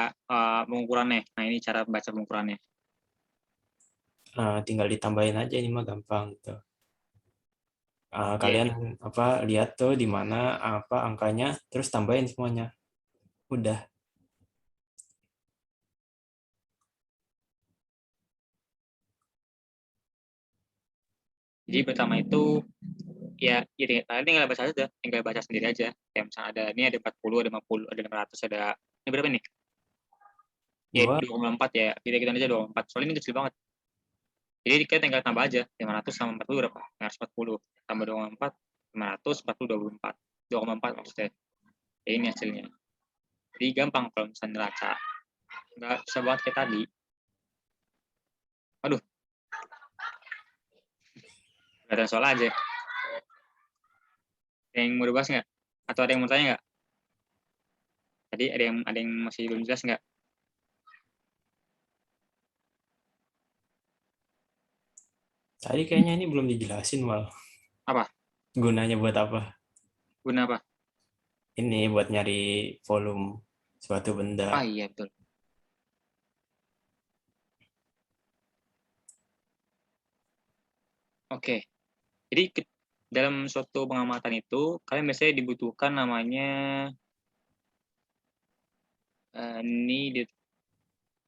pengukurannya. Nah, ini cara baca pengukurannya. tinggal ditambahin aja, ini mah gampang gitu. Iya. Kalian apa lihat tuh di mana apa angkanya, terus tambahin semuanya. Udah. Jadi pertama itu ya kalian tinggal baca aja, tinggal baca sendiri aja. Kayak misalnya ada 40, ada 50, ada 500, ada ini berapa nih? Ya Dua. 2,4 ya. Kita aja 24. Soalnya ini kecil banget. Jadi kita tinggal tambah aja. 500 sama 40 berapa? 540. Tambah 2,4, 500, 40, 24. 2,4 maksudnya. Ya ini hasilnya. Jadi gampang kalau misalnya neraca. Nggak susah banget kayak tadi. Aduh, kelihatan soal aja. Ada yang mau dibahas nggak? Atau ada yang mau tanya nggak? Tadi ada yang masih belum jelas nggak? Tadi kayaknya ini belum dijelasin malah. Apa? Gunanya buat apa? Guna apa? Ini buat nyari volume suatu benda. Ah iya betul. Oke. Jadi dalam suatu pengamatan itu kalian biasanya dibutuhkan namanya ini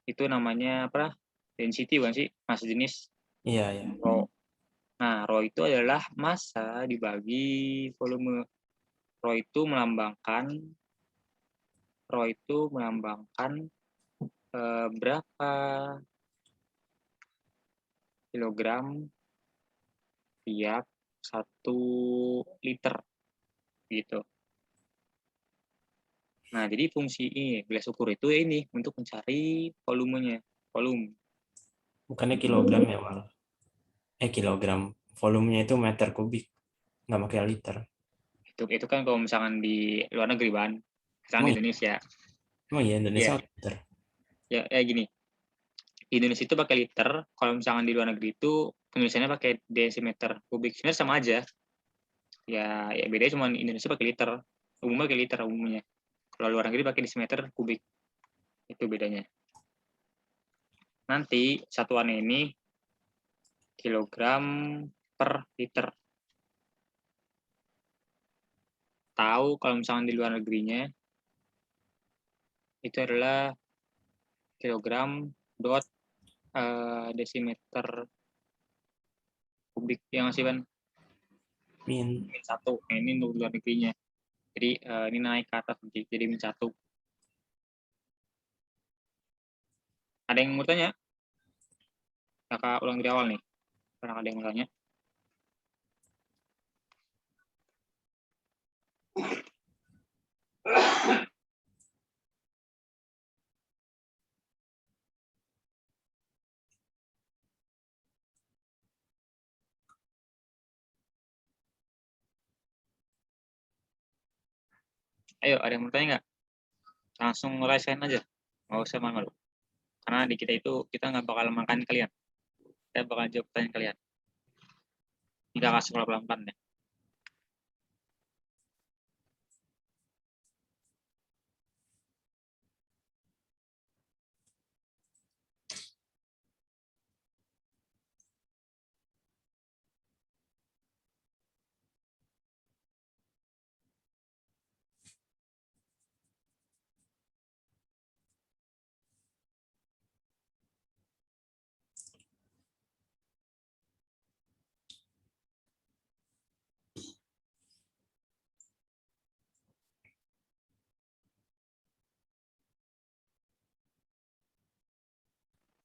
itu namanya apa? Density bukan sih? Massa jenis Iya, ya. rho. Nah, rho itu adalah massa dibagi volume. Rho itu melambangkan berapa kilogram tiap 1 liter gitu. Nah, jadi fungsi ini gelas ukur itu ya ini untuk mencari volumenya, volume. Bukannya kilogram ya malah. Kilogram. Volumenya itu meter kubik. Nggak pakai liter. Itu kan kalau misalkan di luar negeri, Ban. Misalkan di Emang, Indonesia. emang iya Indonesia Ya, pakai liter. ya gini. Di Indonesia itu pakai liter, kalau misalkan di luar negeri itu penulisannya pakai desimeter kubik. Sebenarnya sama aja. Ya bedanya cuma Indonesia pakai liter. Umumnya pakai liter umumnya. Kalau luar negeri pakai desimeter kubik. Itu bedanya. Nanti satuannya ini kilogram per liter. tahu kalau misalnya di luar negerinya itu adalah kilogram dot desimeter kubik yang masih ban Min. min satu. Nah, ini untuk luar negerinya. Jadi ini naik ke atas nanti jadi min satu. Ada yang mau tanya? Kakak ulang dari awal nih. Karena ada yang mau tanya. Ayo, ada yang mau tanya nggak? Langsung ngerasain aja. Nggak usah malu-malu. Karena di kita itu, kita nggak bakal makan kalian. Kita bakal jawab pertanyaan kalian. Kita kasih pelan-pelan ya.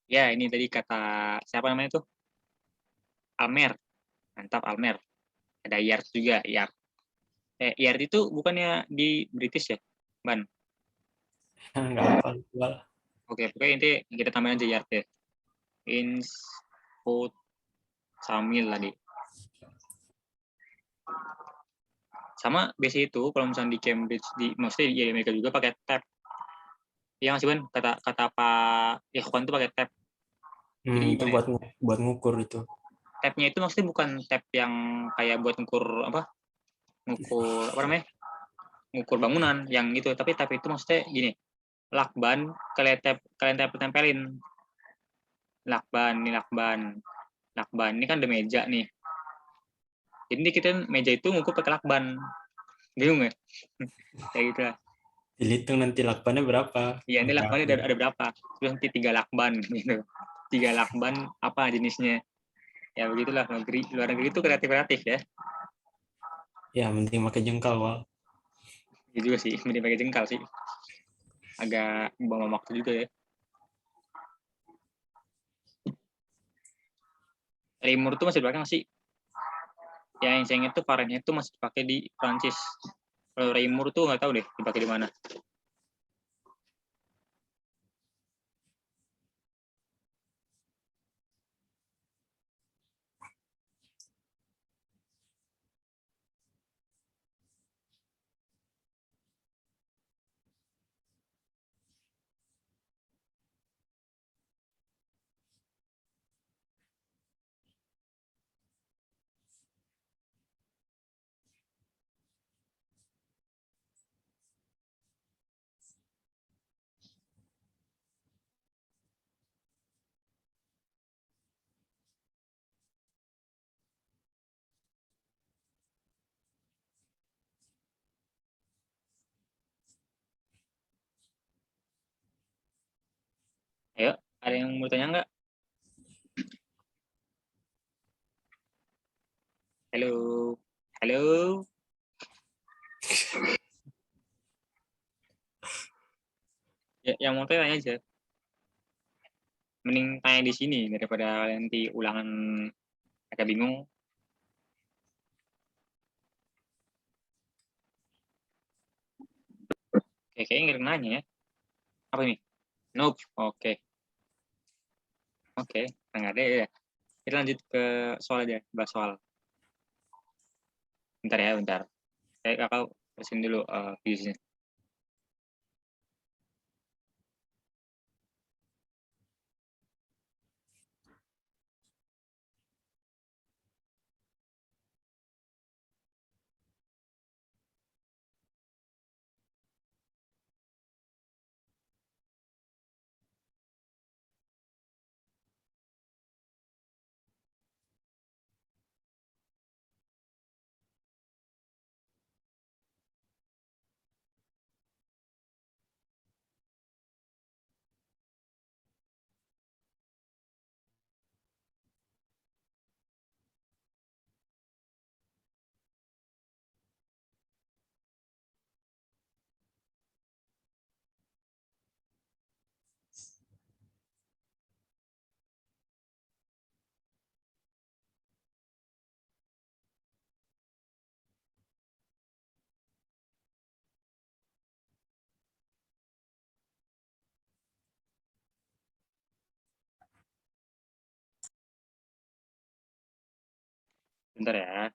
Ya, ini tadi kata siapa namanya tuh? Almer. Mantap, Almer. Ada Yard juga, Yard. Yard itu bukannya di British ya, Ban? Nggak hafal gua. Oke, pokoknya inti kita tambahin aja Yard ya. Input Samil tadi. Sama base itu kalau misalnya di Cambridge, maksudnya di Amerika juga pakai tab. Iya nggak sih, Ban? Kata Pak Ikhwan tuh pakai tab. Jadi Itu gimana ya? buat ngukur itu. Tabnya itu maksudnya bukan tab yang kayak buat ngukur apa? Ngukur apa namanya? Ngukur bangunan yang gitu, tapi tab itu maksudnya gini. Lakban kalian tempelin. Lakban ini kan ada meja nih. Jadi kita meja itu ngukur pakai lakban. Bingung ya? Kayak gitu lah. Dihitung nanti lakbannya berapa. Iya, ini lakbannya Angka. ada berapa? Terus nanti 3 lakban gitu. 3 lakban apa jenisnya? Ya begitulah, luar negeri itu kreatif ya. Ya, mending pakai jengkal, Wal. Ya juga sih, mending pakai jengkal sih. Agak buang waktu juga ya. Rimur tuh masih belakang sih. Ya, yang saya ingat tuh Fahrenheit itu masih dipakai di Prancis. Kalau Rimur tuh nggak tahu deh dipakai di mana. Ayo, ada yang mau tanya nggak? Halo, halo. Ya, yang mau tanya aja. Mending tanya di sini daripada nanti ulangan agak bingung. Kayaknya nggak ada yang nanya ya. Apa ini? Nope. Oke. Oke. Nggak ada ya. Kita lanjut ke soal aja. Bahas soal. Bentar ya, bentar. Saya kakak bersihin dulu videonya. Bentar ya.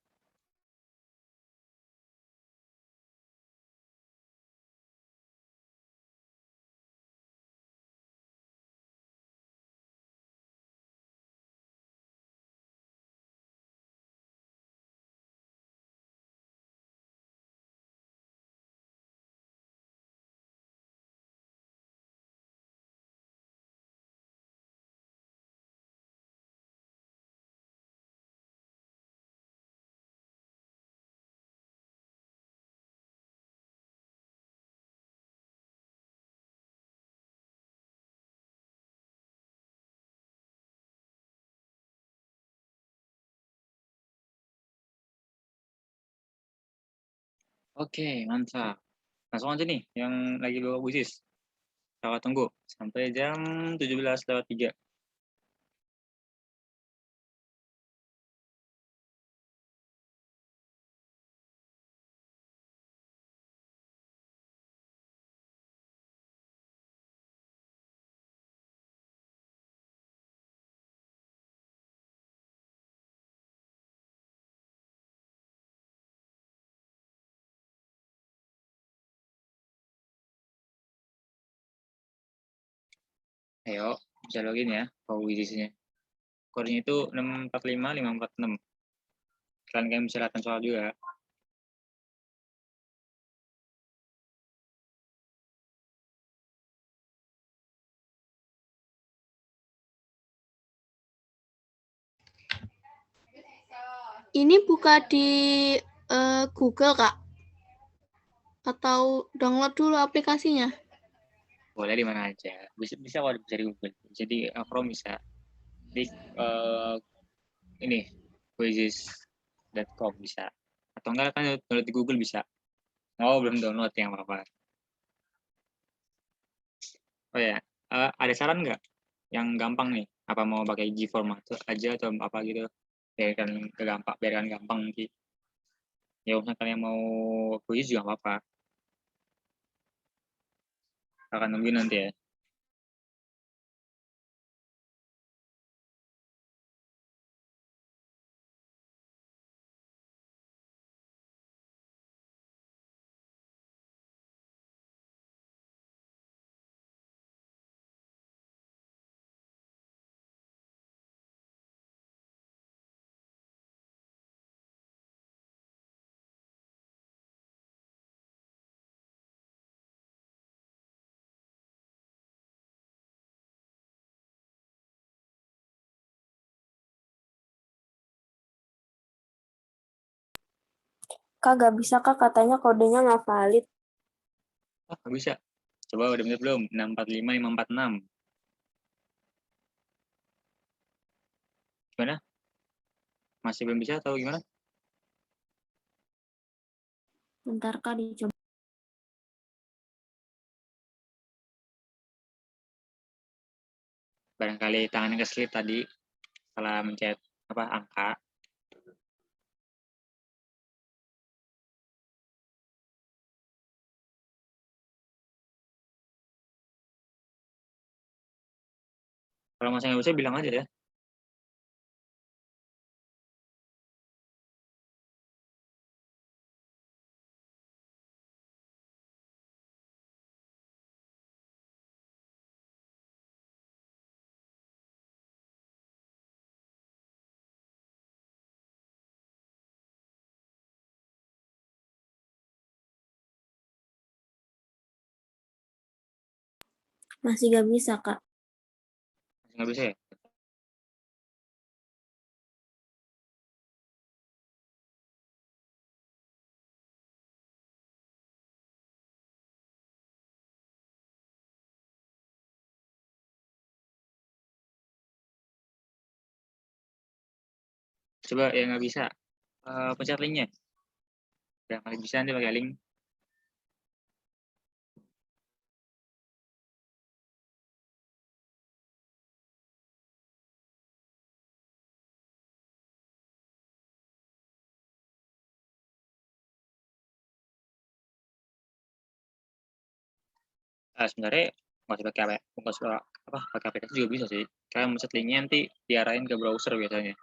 Oke, mantap. Langsung aja nih yang lagi bawa busis. Kakak tunggu sampai jam 17:03. Ayo, bisa login ya, bawa busisnya. Kodenya itu 645546. Kalian kan bisa lihat soal juga. Ini buka di Google, Kak? Atau download dulu aplikasinya? Boleh di mana aja. Bisa kalau bisa di Google. Jadi Chrome bisa. Di ini quizzes.com bisa. Atau enggak kan download di Google bisa. Oh, belum download yang apa-apa. Oh ya, ada saran nggak yang gampang nih? Apa mau pakai G-format aja atau apa gitu? Biarkan gampang nanti. Ya, misalnya kalian mau quiz juga nggak apa-apa. Akan nungguin nanti ya. Kak, gak bisa Kak, katanya kodenya nggak valid. Ah, nggak bisa. Coba udah bener belum? 645546. Gimana? Masih belum bisa atau gimana? Bentar Kak, dicoba. Barangkali tangannya keselip tadi salah mencet apa angka. Kalau masih nggak bisa bilang aja ya. Masih gak bisa Kak. Masih nggak bisa ya? Coba yang nggak bisa, pencet linknya. Barangkali bisa nanti pakai link. Sebenarnya nggak usah pakai nggak usah apa pakai aplikasi juga bisa sih. Kalian pencet linknya nanti diarahin ke browser biasanya.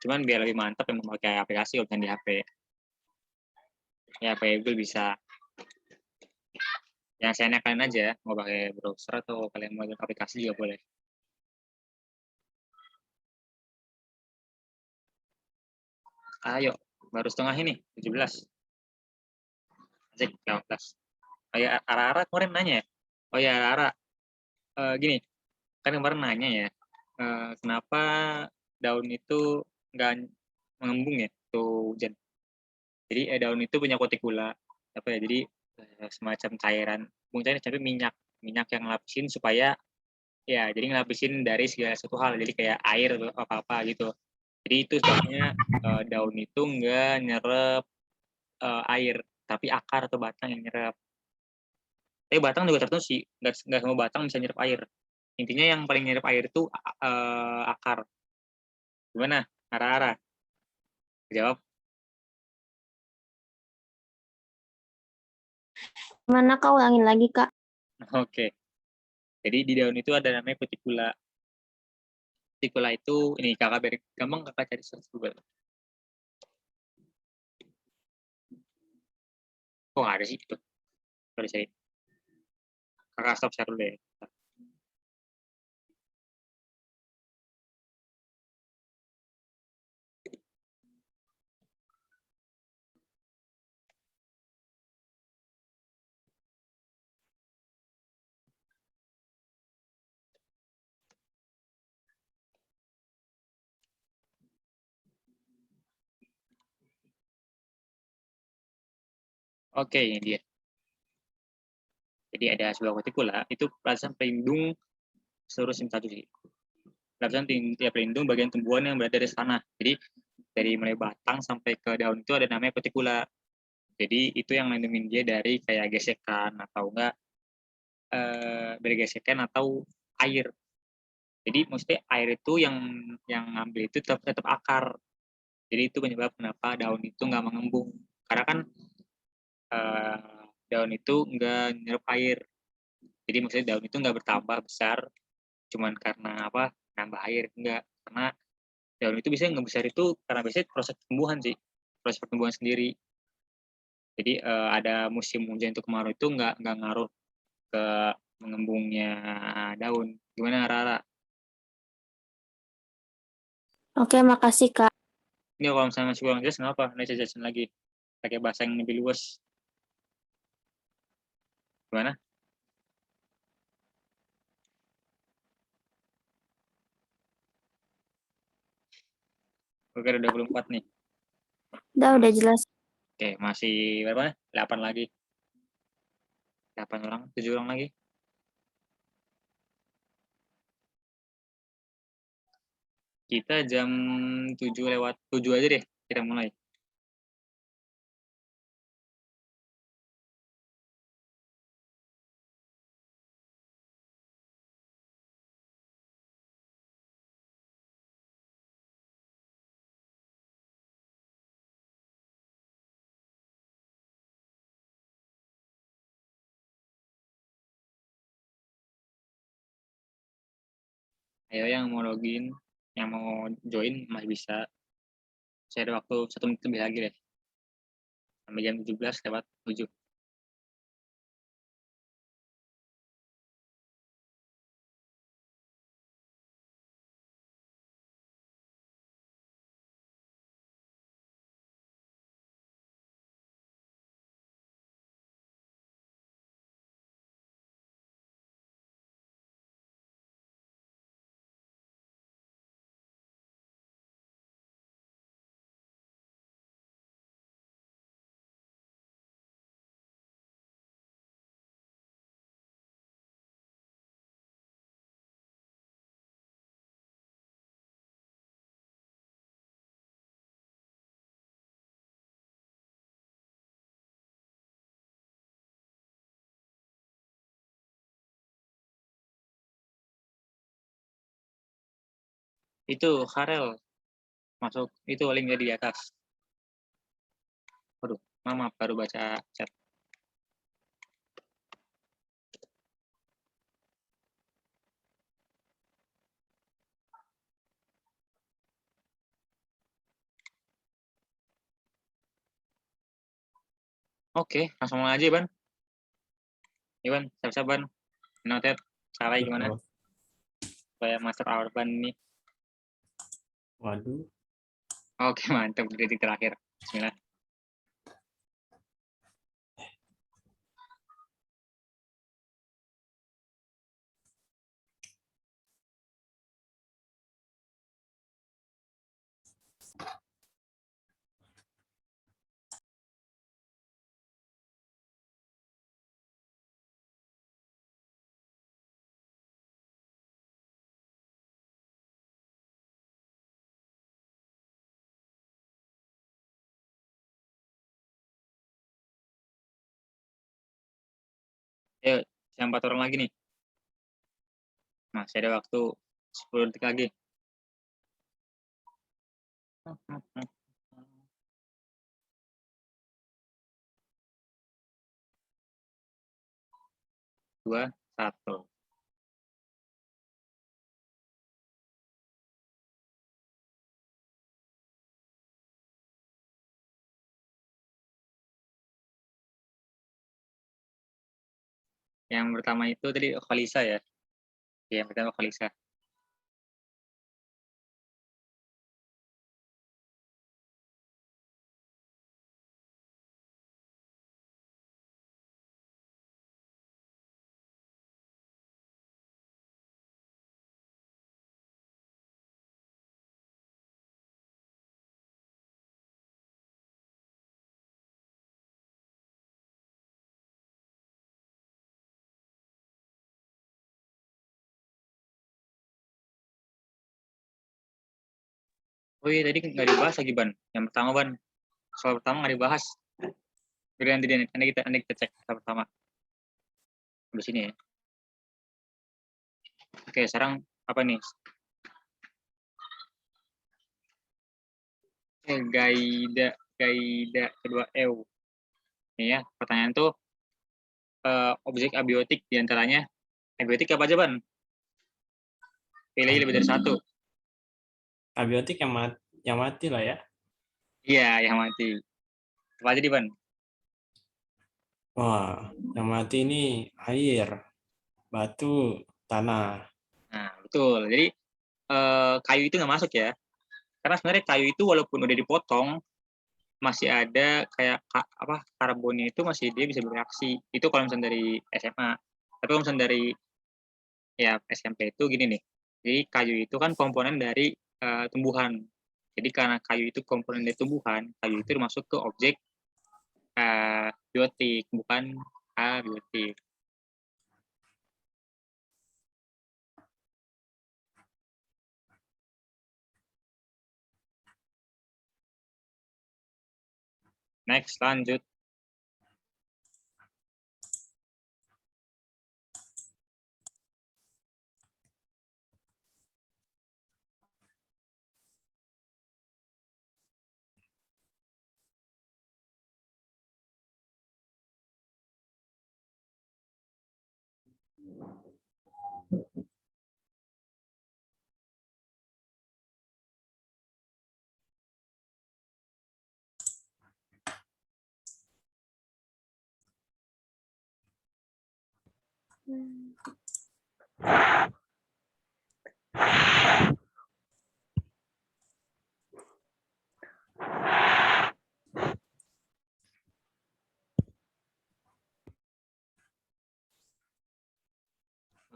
Cuman biar lebih mantap yang memakai aplikasi bukan di HP. Ya, pakai Google bisa. Yang saya kalian aja, mau pakai browser atau kalian mau aplikasi juga boleh. Ayo, baru setengah ini, 17. Asik, 18. Oh ya, Ara-Ara kemarin nanya ya? Oh ya, Ara, gini, kan kemarin nanya ya, kenapa daun itu nggak mengembung ya, tuh hujan. Jadi daun itu punya kutikula, apa ya? Jadi semacam cairan, bukan cairan tapi minyak yang ngelapisin supaya ya, jadi ngelapisin dari segala satu hal, jadi kayak air atau apa-apa gitu. Jadi itu sebabnya daun itu nggak nyerap air, tapi akar atau batang yang nyerap. Tapi batang juga tertentu sih, nggak semua batang bisa nyerap air. Intinya yang paling nyerap air itu akar. Gimana? Ara-Ara? Jawab. Mana Kak, ulangin lagi Kak. Oke. Jadi di daun itu ada namanya kutikula. Kutikula itu, ini kakak beri, gampang kakak cari search Google. Kok nggak ada sih itu? Sorry, saya. Kakak stop share dulu deh. Oke, ini dia. Jadi ada sebuah kutikula, itu lapisan pelindung seluruh simpati sih. Lapisan pelindung bagian tumbuhan yang berada di tanah. Jadi dari mulai batang sampai ke daun itu ada namanya kutikula. Jadi itu yang melindungi dia dari kayak gesekan atau enggak dari gesekan atau air. Jadi maksudnya air itu yang ngambil itu tetap akar. Jadi itu penyebab kenapa daun itu nggak mengembung. Karena kan daun itu nggak nyerap air. Jadi maksudnya daun itu nggak bertambah besar cuman karena apa nambah air, enggak, karena daun itu biasanya nggak besar itu karena biasanya proses pertumbuhan sih, proses pertumbuhan sendiri. Jadi ada musim hujan itu kemarau itu nggak ngaruh ke mengembungnya daun. Gimana Rara? Oke, makasih Kak. Ini kalau misalnya masih kurang jelas kenapa? Nanti jelasin lagi pakai bahasa yang lebih luas. Gimana? Oke, udah 24 nih. Udah jelas. Oke, masih berapa? 8 lagi. 8 orang, 7 orang lagi. Kita jam 7 lewat 7 aja deh, kita mulai. Ayo yang mau login, yang mau join masih bisa. Saya ada waktu 1 menit lebih lagi deh. Sampai jam 17 lewat 7. Itu Karel masuk itu linknya di atas. Waduh, mama baru baca chat. Oke, langsung mulai aja, Ban. Ya, Ban, siap-siap, Ban. Noted. Caranya gimana? Betul. Supaya master hour Ban ini. Waduh. Oke, mantap. Detik terakhir. Bismillah. Ayo, yang 4 orang lagi nih. Masih ada waktu 10 detik lagi. Dua, satu. Yang pertama itu tadi Khalisa ya. Iya, yang pertama Khalisa. Oh iya, tadi nggak dibahas lagi, Ban. Yang pertama, Ban. Soal pertama nggak dibahas. Jadi nanti kita cek soal pertama. Di sini ya. Oke, sekarang apa nih? Gaida kedua EU. Ini ya, pertanyaan tuh objek abiotik diantaranya. Abiotik apa aja, Ban? Pilih lebih dari satu. Abiotik yang mati lah ya. Iya, yang mati. Apa aja, Ban? Wah, yang mati ini air, batu, tanah. Nah, betul. Jadi kayu itu nggak masuk ya. Karena sebenarnya kayu itu walaupun udah dipotong, masih ada kayak karbonnya itu masih dia bisa bereaksi. Itu kalau misalnya dari SMA. Tapi kalau misalnya dari ya SMP itu gini nih. Jadi kayu itu kan komponen dari tumbuhan. Jadi karena kayu itu komponen dari tumbuhan, kayu itu masuk ke objek biotik, bukan abiotik. Next, lanjut.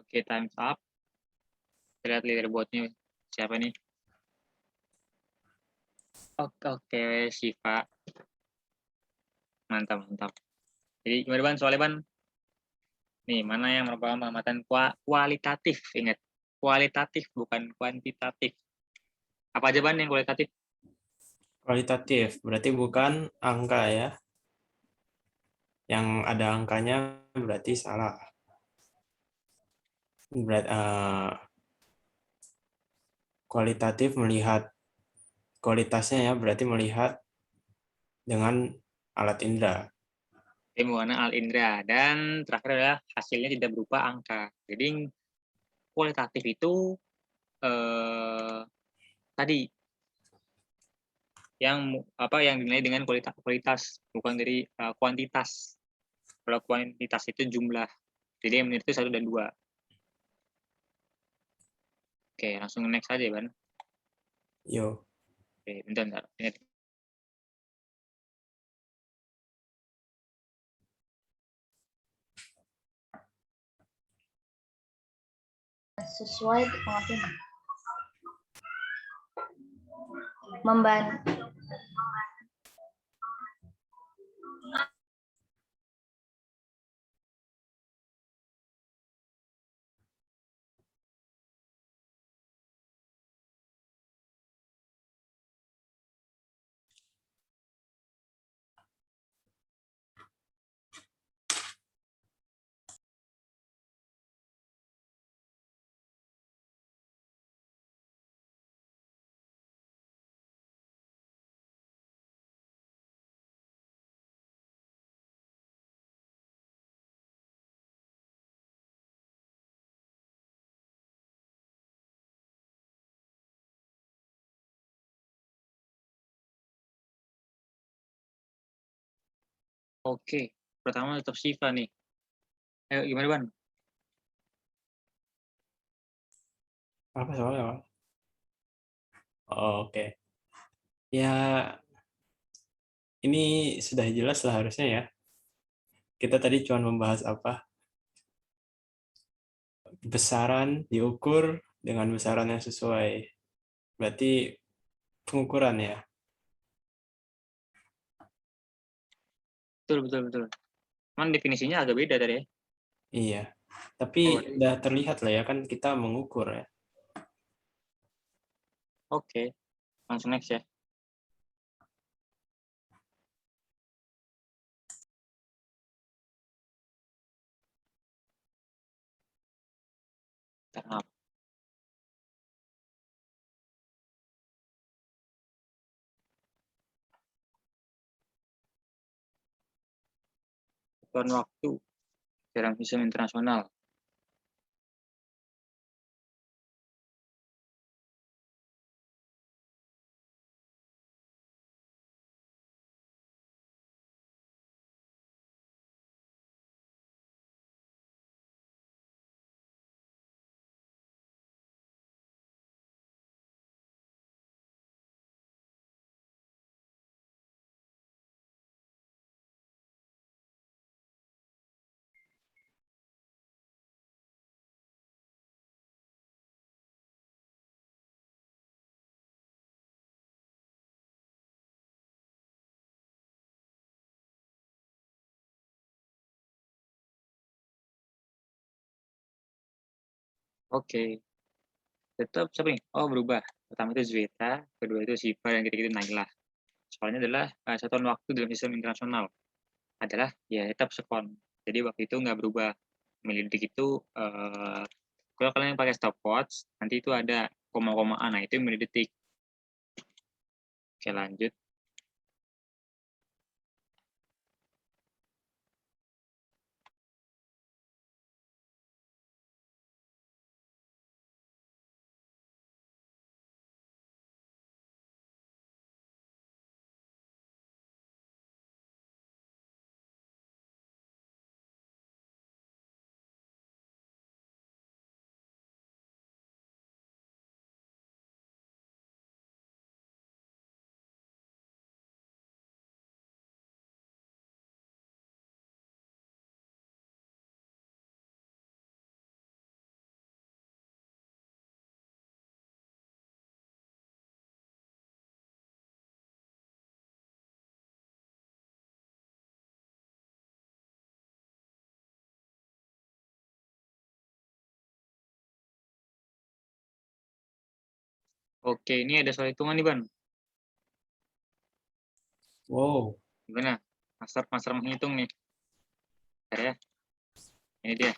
Oke, time's up. Kita lihat leaderboardnya siapa nih? Oke, Shiva. Mantap, mantap. Jadi gimana, Ban? Soalnya, Ban, nih, mana yang merupakan pengamatan kualitatif? Ingat, kualitatif bukan kuantitatif. Apa aja, Ban, yang kualitatif? Kualitatif, berarti bukan angka ya. Yang ada angkanya berarti salah. Kualitatif melihat kualitasnya ya, berarti melihat dengan alat indera. Menggunakan alat indera. Dan terakhir adalah hasilnya tidak berupa angka. Jadi kualitatif itu tadi yang dinilai dengan kualitas bukan dari kuantitas. Kalau kuantitas itu jumlah. Jadi yang benar itu 1 dan 2. Oke, langsung next aja, Ban. Yo. Oke, bentar. Sesuai pengertian. Membantu. Oke, pertama tetap Shiva nih. Ayo, gimana, Ban? Apa soalnya, Bang? Oh, oke. Ya, ini sudah jelas lah harusnya ya. Kita tadi cuma membahas apa? Besaran diukur dengan besaran yang sesuai. Berarti pengukuran ya. Betul. Cuman definisinya agak beda tadi ya. Iya. Tapi Oh, udah terlihat lah ya kan kita mengukur ya. Oke, langsung next ya. Bentar, satuan waktu dalam sistem internasional. Oke, tetap siapa nih? Oh, berubah. Pertama itu Zweta, kedua itu Shiva, dan ketiga itu Naila. Soalnya adalah satuan waktu dalam sistem internasional adalah ya tetap sekon. Jadi waktu itu nggak berubah. Milidetik itu kalau kalian pakai stopwatch, nanti itu ada koma-komaan. Nah, itu milidetik. Oke, lanjut. Oke, ini ada soal hitungan nih, Ban. Wow. Gimana? Master menghitung nih. Bentar ya. Ini dia.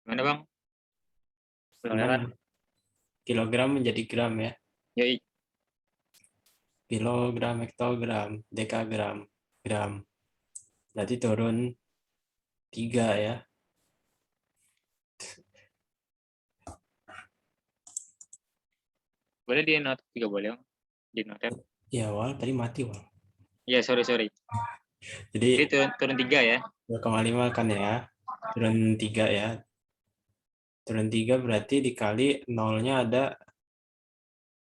Gimana, Bang? Kelihatan? Gimana? Kilogram menjadi gram ya. Yoi. kilogram, hektogram, dekagram, gram. Berarti turun 3 ya. Boleh di note juga boleh, Bang. Di note. Ya, Wal, tadi mati, Wal. Ya, sorry. Jadi Jadi turun 3 ya. 2,5 kan ya. Turun 3 ya. Turun 3 berarti dikali nolnya ada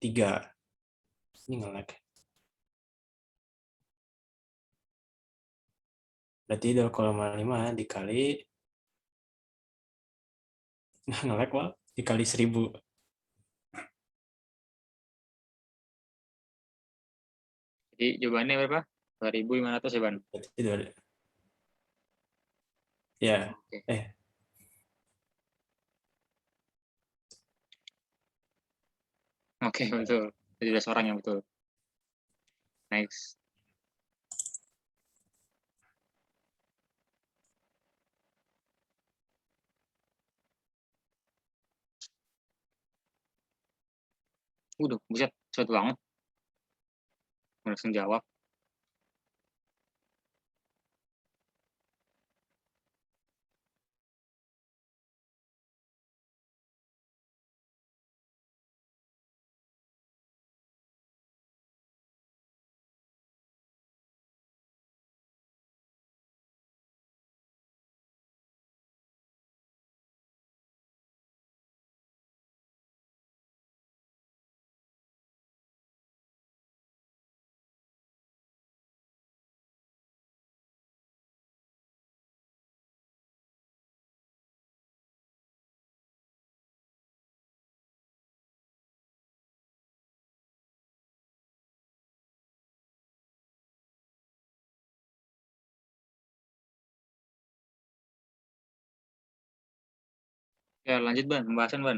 3. Ini nge-lag. Berarti 2,5 dikali nge-lag, Wal. Dikali 1000. Jadi jawabannya berapa? 2.500 ya, Ban? Berarti ya. Oke. Oke, betul. 17 orang yang betul. Next. Udah, buset, cepet banget. Langsung jawab. Ya, lanjut, Ban. Pembahasan, Ban.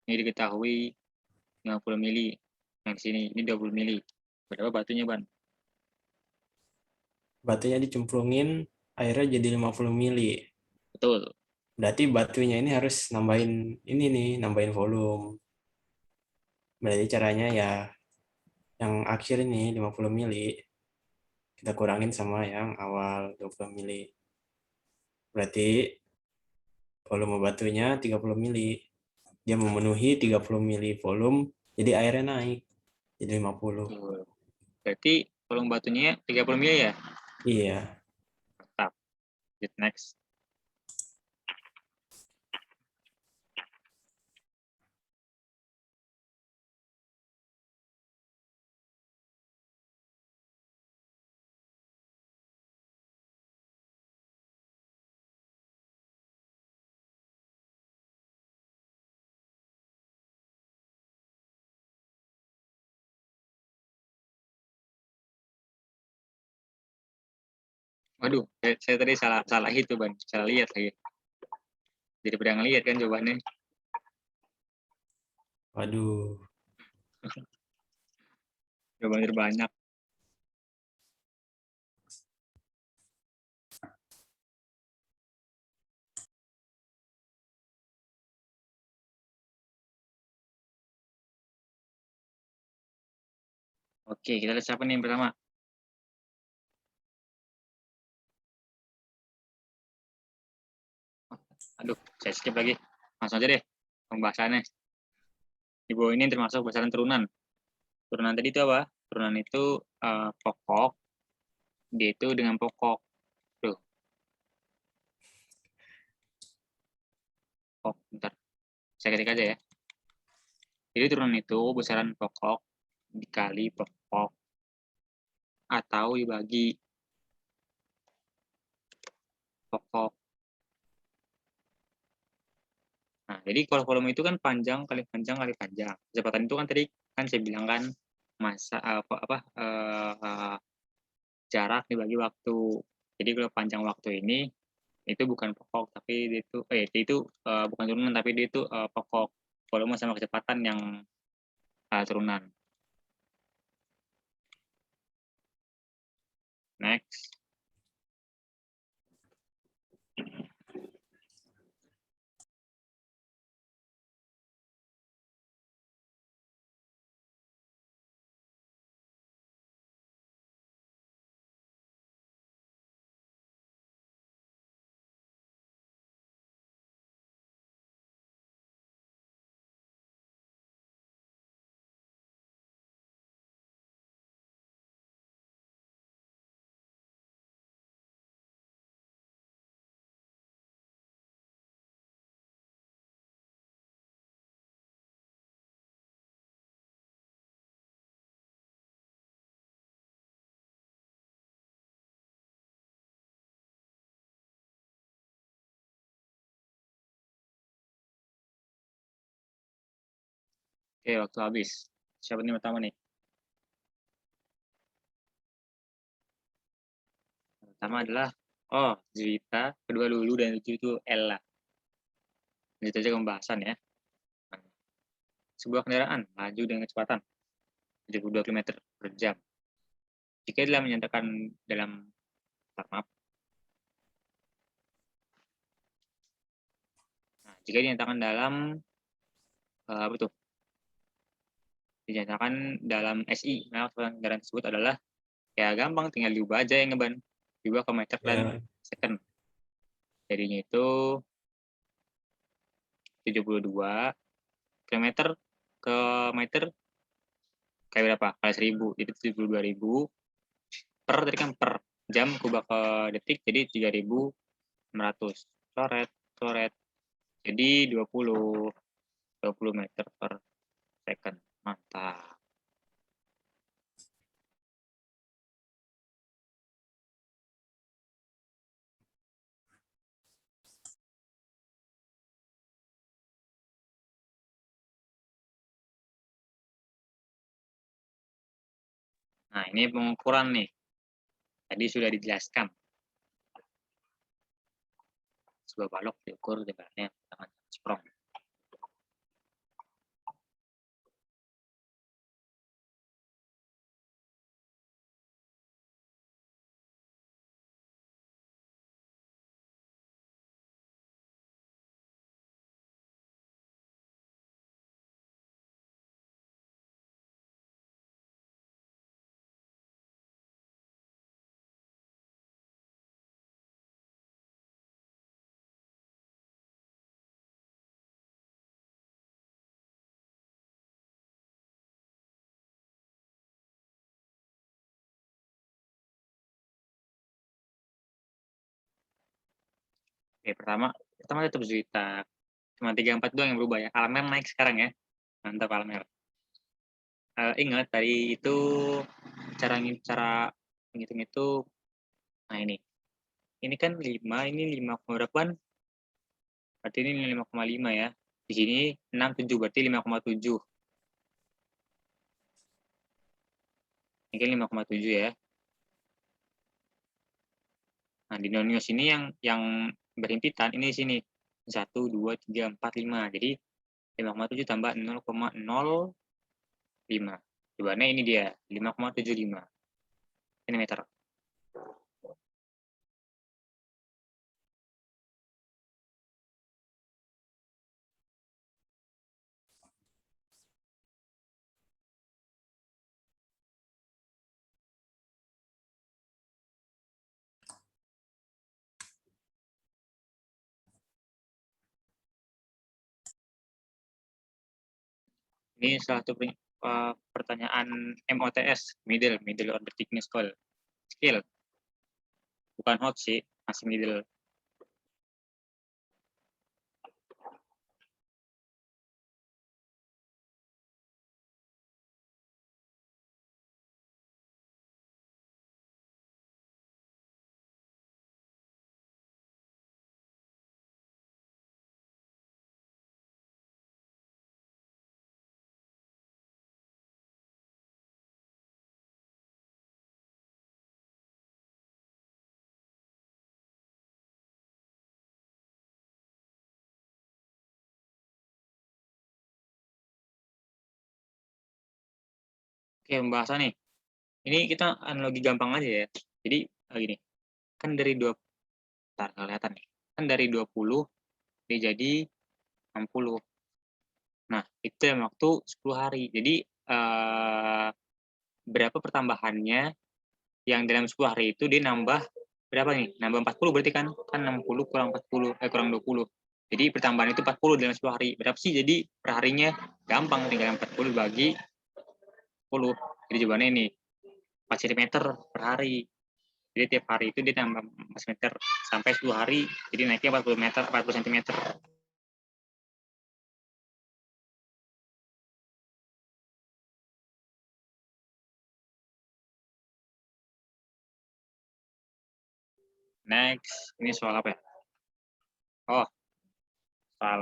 Ini diketahui 50 mili. Yang di sini, ini 20 mili. Berapa batunya, Ban? Batunya dicemplungin, airnya jadi 50 mili. Betul. Berarti batunya ini harus nambahin ini nih, nambahin volume. Berarti caranya ya yang akhir ini 50 mili kita kurangin sama yang awal 20 mili. Berarti volume batunya 30 mili. Dia memenuhi 30 mili volume, jadi airnya naik jadi 50. Betul. Berarti volume batunya 30 mili ya? Iya. Mantap. Next. Waduh, saya tadi salah itu, Ban. Salah lihat lagi. Jadi pada ngelihat kan jawabannya. Waduh. Jawabannya terbanyak. Oke, kita lihat siapa nih yang pertama. Aduh, saya skip lagi. Langsung aja deh pembahasannya. Di bawah ini termasuk besaran turunan. Turunan tadi itu apa? Turunan itu pokok, dia itu dengan pokok. Tuh, pokok. Bentar, saya ketik aja ya. Jadi turunan itu besaran pokok dikali pokok atau dibagi pokok. Nah, jadi kalau volume itu kan panjang kali panjang kali panjang. Kecepatan itu kan tadi kan saya bilang kan masa jarak dibagi waktu. Jadi kalau panjang waktu ini itu bukan pokok tapi itu bukan turunan tapi dia itu pokok volume sama kecepatan yang turunan. Next. Oke, waktu habis. Siapa nih pertama nih? Pertama adalah Zuita, kedua Lulu, dan itu Ella. Itu aja pembahasan ya. Sebuah kendaraan maju dengan kecepatan 72 km per jam. Jika telah menyatakan dalam maaf. Nah, jika dinyatakan dalam apa tuh? Dinyatakan dalam SI, maka kendaraan tersebut adalah ya gampang, tinggal diubah aja yang ngeban, diubah ke meter dan Ya. second. Jadinya itu 72 km ke meter kayak berapa? Kali 1000, jadi 72.000 per tadi kan per jam kubah ke detik, jadi 3.600. Coret. Jadi 20 meter per second. Mantap. Nah, ini pengukuran nih. Tadi sudah dijelaskan. Sebuah balok diukur lebarnya dengan sprong. Oke, pertama tetap Zuita. Cuma 34 doang yang berubah ya. Almer naik sekarang ya. Mantap Almer. Ingat tadi itu cara ngitung itu. Nah ini kan 5, ini 5 berapaan? Berarti ini 5,5 ya. Di sini 67, berarti 5,7. Ini 5,7 ya. Nah, di nonius ini yang berhimpitan ini di sini 1, 2, 3, 4, 5. Jadi 5,7 tambah 0,05. Jawabannya ini dia 5,75 cm. Ini salah satu pertanyaan MOTS, middle order thickness scale. Bukan hot sih, masih middle. Oke, pembahasan nih. Ini kita analogi gampang aja ya. Jadi gini, kan dari 2, ntar kelihatan nih. Kan dari 20 dia jadi 60. Nah, itu yang waktu 10 hari. Jadi berapa pertambahannya yang dalam 10 hari itu dia nambah berapa nih? Nambah 40 berarti kan? Kan 60 kurang 40, kurang 20. Jadi pertambahan itu 40 dalam 10 hari. Berapa sih? Jadi perharinya gampang, tinggal 40 bagi 10. Jadi jawabannya ini 4 cm per hari. Jadi tiap hari itu dia nambah 4 cm sampai 10 hari. Jadi naiknya 40 cm. Next, ini soal apa ya? Oh, soal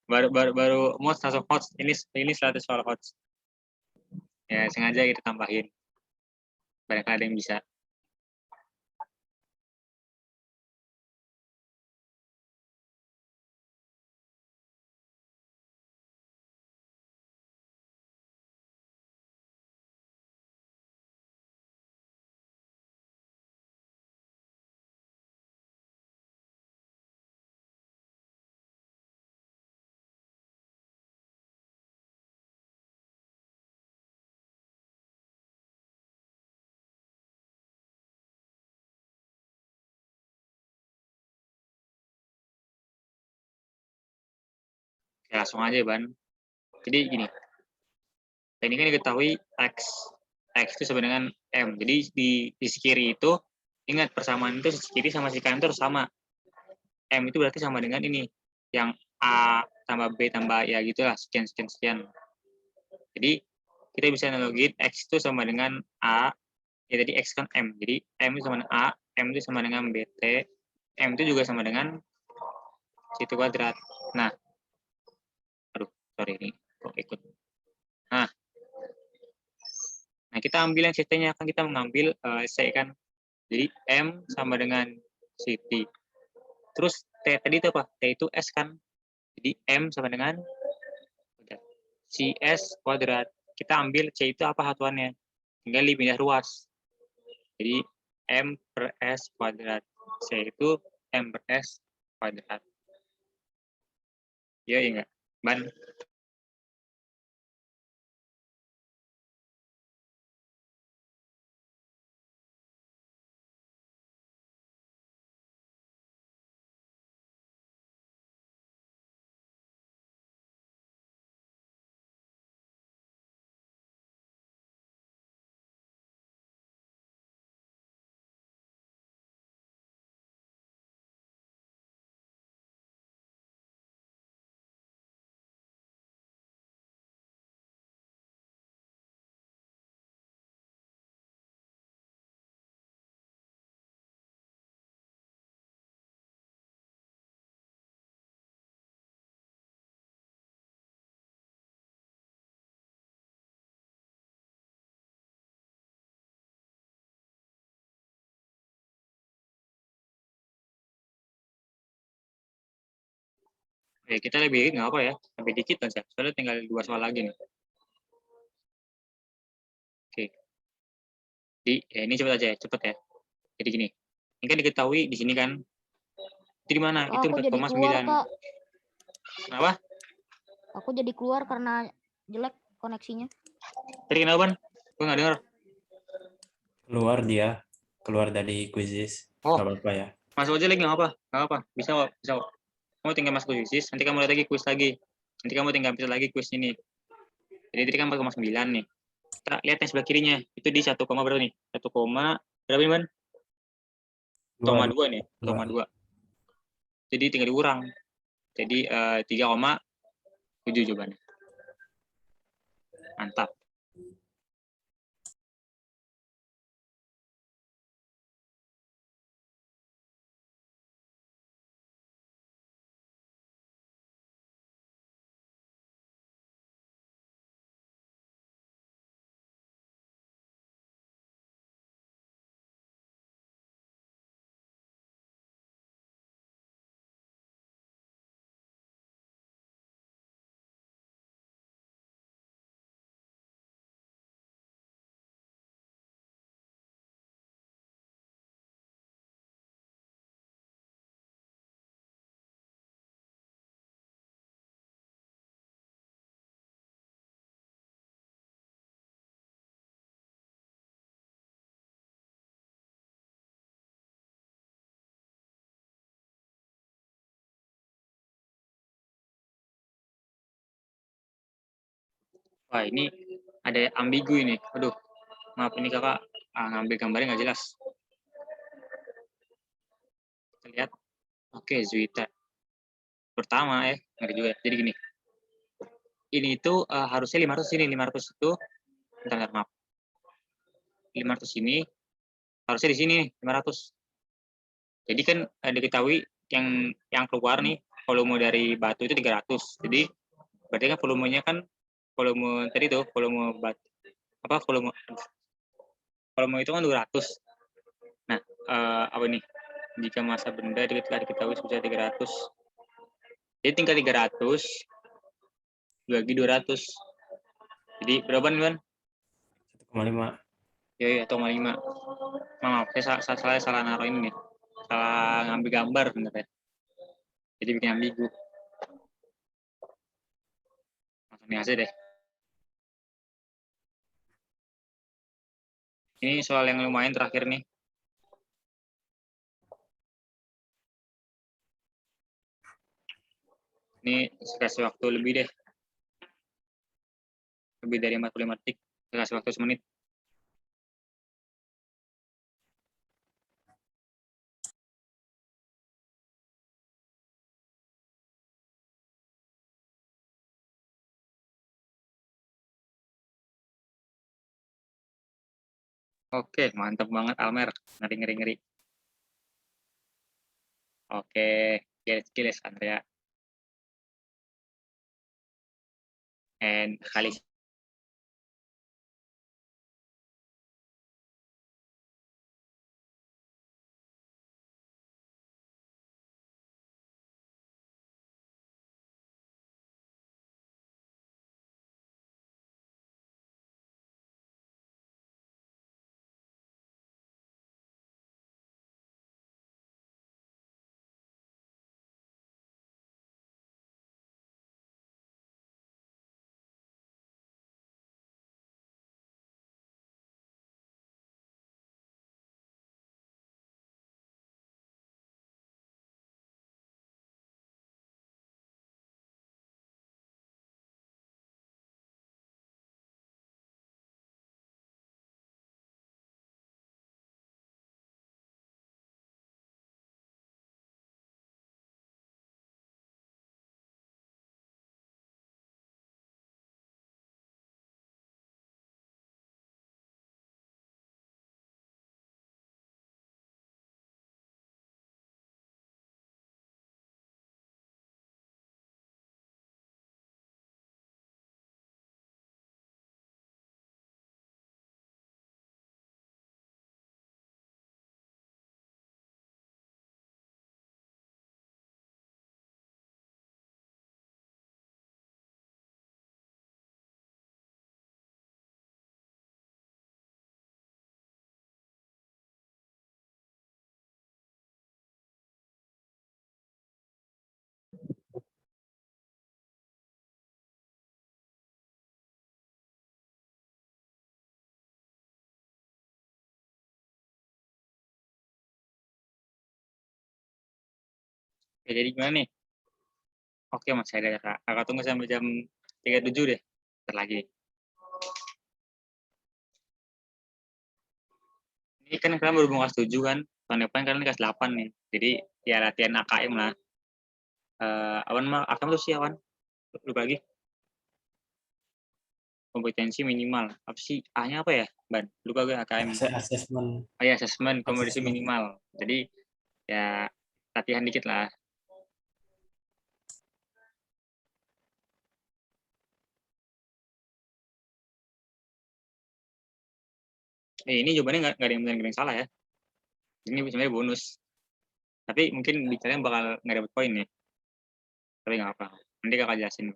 baru mau langsung hot. Ini 100 soal hot. Ya sengaja kita tambahin. Barangkali ada yang bisa. Ya, langsung aja, Ban. Jadi gini, ini kan diketahui X itu sama dengan M. Jadi di sisi kiri itu, ingat persamaan itu sisi kiri sama sisi kanan itu harus sama. M itu berarti sama dengan ini, yang A tambah B tambah ya gitulah, sekian, sekian, sekian. Jadi kita bisa analogin X itu sama dengan A, ya tadi X kan M. Jadi M itu sama dengan A, M itu sama dengan BT, M itu juga sama dengan situ kuadrat. Nah, aduh, sorry ini kok ikut. Nah, kita ambil yang CT-nya, kan kita mengambil C kan. Jadi M sama dengan CT. Terus T tadi itu apa? T itu S kan. Jadi M sama dengan CS kuadrat. Kita ambil C itu apa satuannya? Tinggal dipindah ruas. Jadi M per S kuadrat. C itu M per S kuadrat. Iya, enggak? Ban. Oke, kita lebih dikit nggak apa ya? Lebih dikit aja. Soalnya tinggal 2 soal lagi nih. Oke. Jadi ya ini cepet aja, cepet ya. Jadi gini. Ini kan diketahui di sini kan. Itu di mana? Itu Aku jadi keluar, 4,9. Kak. Kenapa? Aku jadi keluar karena jelek koneksinya. Tadi kenapa, Ban? Gue nggak dengar. Keluar dari quizzes. Oh. Nggak apa-apa ya. Masuk aja lagi nggak apa? Nggak apa. Bisa kok, bisa kok. Kamu tinggal masuk quizzes, nanti kamu lihat lagi quiz lagi. Nanti kamu tinggal bisa lagi quiz ini. Jadi tadi kan 4,9 nih. Kita lihat yang sebelah kirinya. Itu di 1, berapa nih? 1, berapa nih, Ban? 1,2 nih. 1,2. Jadi tinggal dikurang. Jadi 3,7 jawabannya. Mantap. Wah, ini ada ambigu ini. Aduh, maaf ini kakak ngambil gambarnya nggak jelas. Kita lihat. Oke, Zuita. Pertama ya, ngeri juga. Jadi gini. Ini itu harusnya 500 ini. 500 itu, bentar, maaf. 500 ini, harusnya di sini 500. Jadi kan diketahui yang keluar nih, volume dari batu itu 300. Jadi berarti kan volumenya kan volume tadi tuh volume volume itu kan 200. Nah, apa nih? Jika massa benda telah diketahui sebesar 300. Jadi tingkat 300 bagi 200. Jadi berapa nih, Ban? 1,5. Ya, 1,5. Maaf, saya salah naruh ini nih. Salah ngambil gambar sebenarnya. Jadi bikin ambigu. Langsung ini aja deh. Ini soal yang lumayan terakhir nih. Ini kasih waktu lebih deh. Lebih dari 45 detik. Kasih waktu 1 menit. Oke, mantap banget Almer. Ngeri. Oke, skills Andrea. And kali Oke, jadi gimana nih? Oke, Mas, saya ada kakak tunggu sampai jam 37 deh. Bentar lagi. Ini kan kalian baru kelas 7 kan? Tahun depan kalian kelas 8 nih. Jadi ya latihan AKM lah. Awan mah AKM tuh sih Awan. Lupa lagi. Kompetensi minimal. Apa sih? A-nya apa ya, Ban? Lupa gue AKM. Assessment. Oh ya, assessment kompetensi minimal. Jadi ya latihan dikit lah. Ini jawabannya nggak ada yang benar yang salah ya. Ini sebenarnya bonus. Tapi mungkin di kalian bakal nggak dapet poin nih. Tapi nggak apa. Nanti kakak jelasin.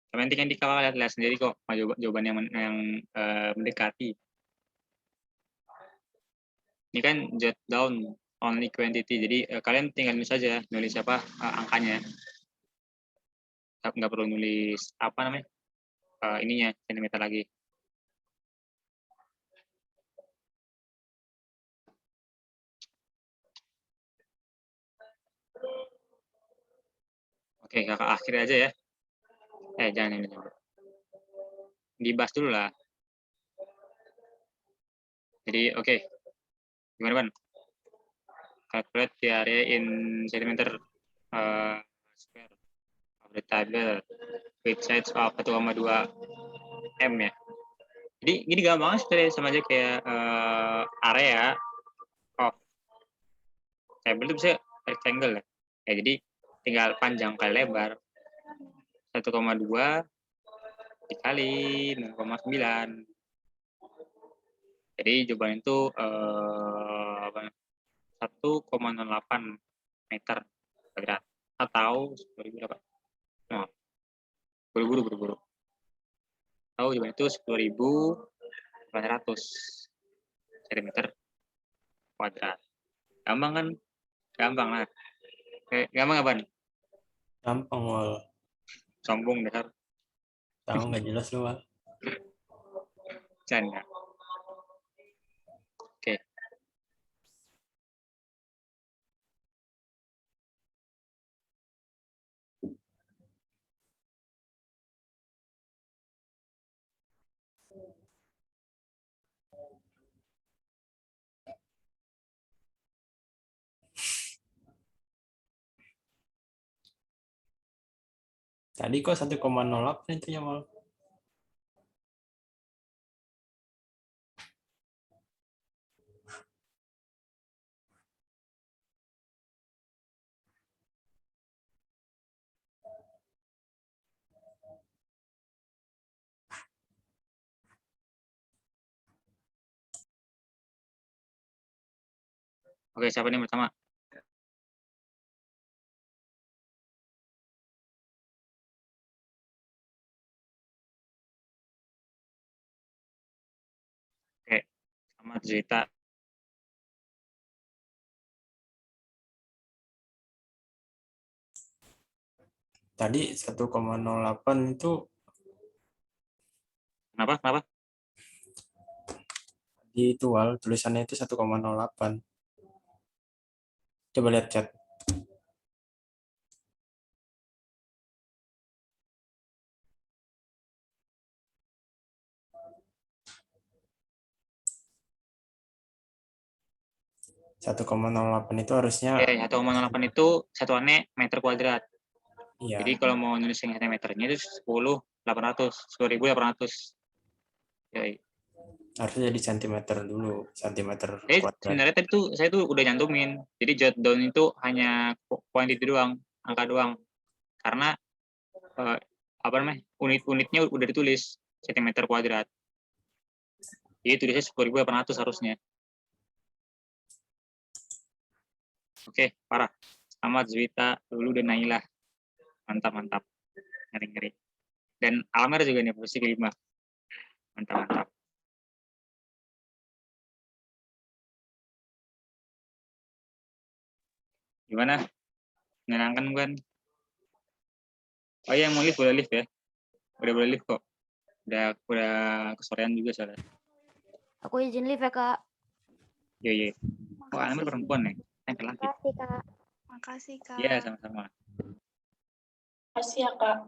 Tapi nanti kan kakak lihat sendiri kok jawaban yang mendekati. Ini kan jot down only quantity. Jadi kalian tinggal nulis saja, nulis apa angkanya. Nggak perlu nulis apa namanya ininya sentimeter lagi. Oke, kakak akhir aja ya. Jangan ini. Dibahas dulu lah. Jadi oke. Gimana, Ban? Calculate the area in centimeter square of the table with size of 1,2 m ya. Jadi gini gampang sebenarnya, sama aja kayak area of table itu bisa rectangle ya. Ya, jadi tinggal panjang kali lebar. 1,2 dikali 0,9. Jadi jawaban itu 1,08 meter kuadrat atau 10.000 berapa? Oh, buru-buru. Tahu jawaban itu 10.800 cm kuadrat. Gampang kan? Gampang lah. Gampang apa nih? Gampang, Wal. Sombong dasar. Tahu nggak jelas lu, Wal. Canda. Oke. Tadi kok 1,08 itu ya, Wal. Oke, siapa nih pertama? Oke, selamat Zita. Tadi 1,08 itu Kenapa? di itu, Wal, tulisannya itu 1,08. Coba lihat chat. Satu 1,08 itu harusnya Oke, 1,08 itu satuannya meter kuadrat. iya, Jadi kalau mau nulis yang meternya itu 10.800. Yoi. harusnya jadi centimeter dulu, centimeter kuadrat. Sebenarnya tadi tuh saya tuh udah nyantumin. Jadi jot down itu hanya quantity doang, angka doang. Karena unit-unitnya udah ditulis centimeter kuadrat. Jadi tulisnya 10.800 harusnya. Oke, parah. Selamat Zwita, Lulu dan Naila. Mantap. Ngeri. Dan Almer juga nih posisi kelima. Mantap. Gimana? Menyenangkan kan? Oh iya, yang mau lift boleh lift ya. Udah boleh lift kok. Udah kesorean juga soalnya. Aku izin live ya, Kak. Iya. Oh, Almer perempuan nih. Yang laki. Makasih, Kak. Makasih, Kak. Iya, sama-sama. Kasih ya, Kak.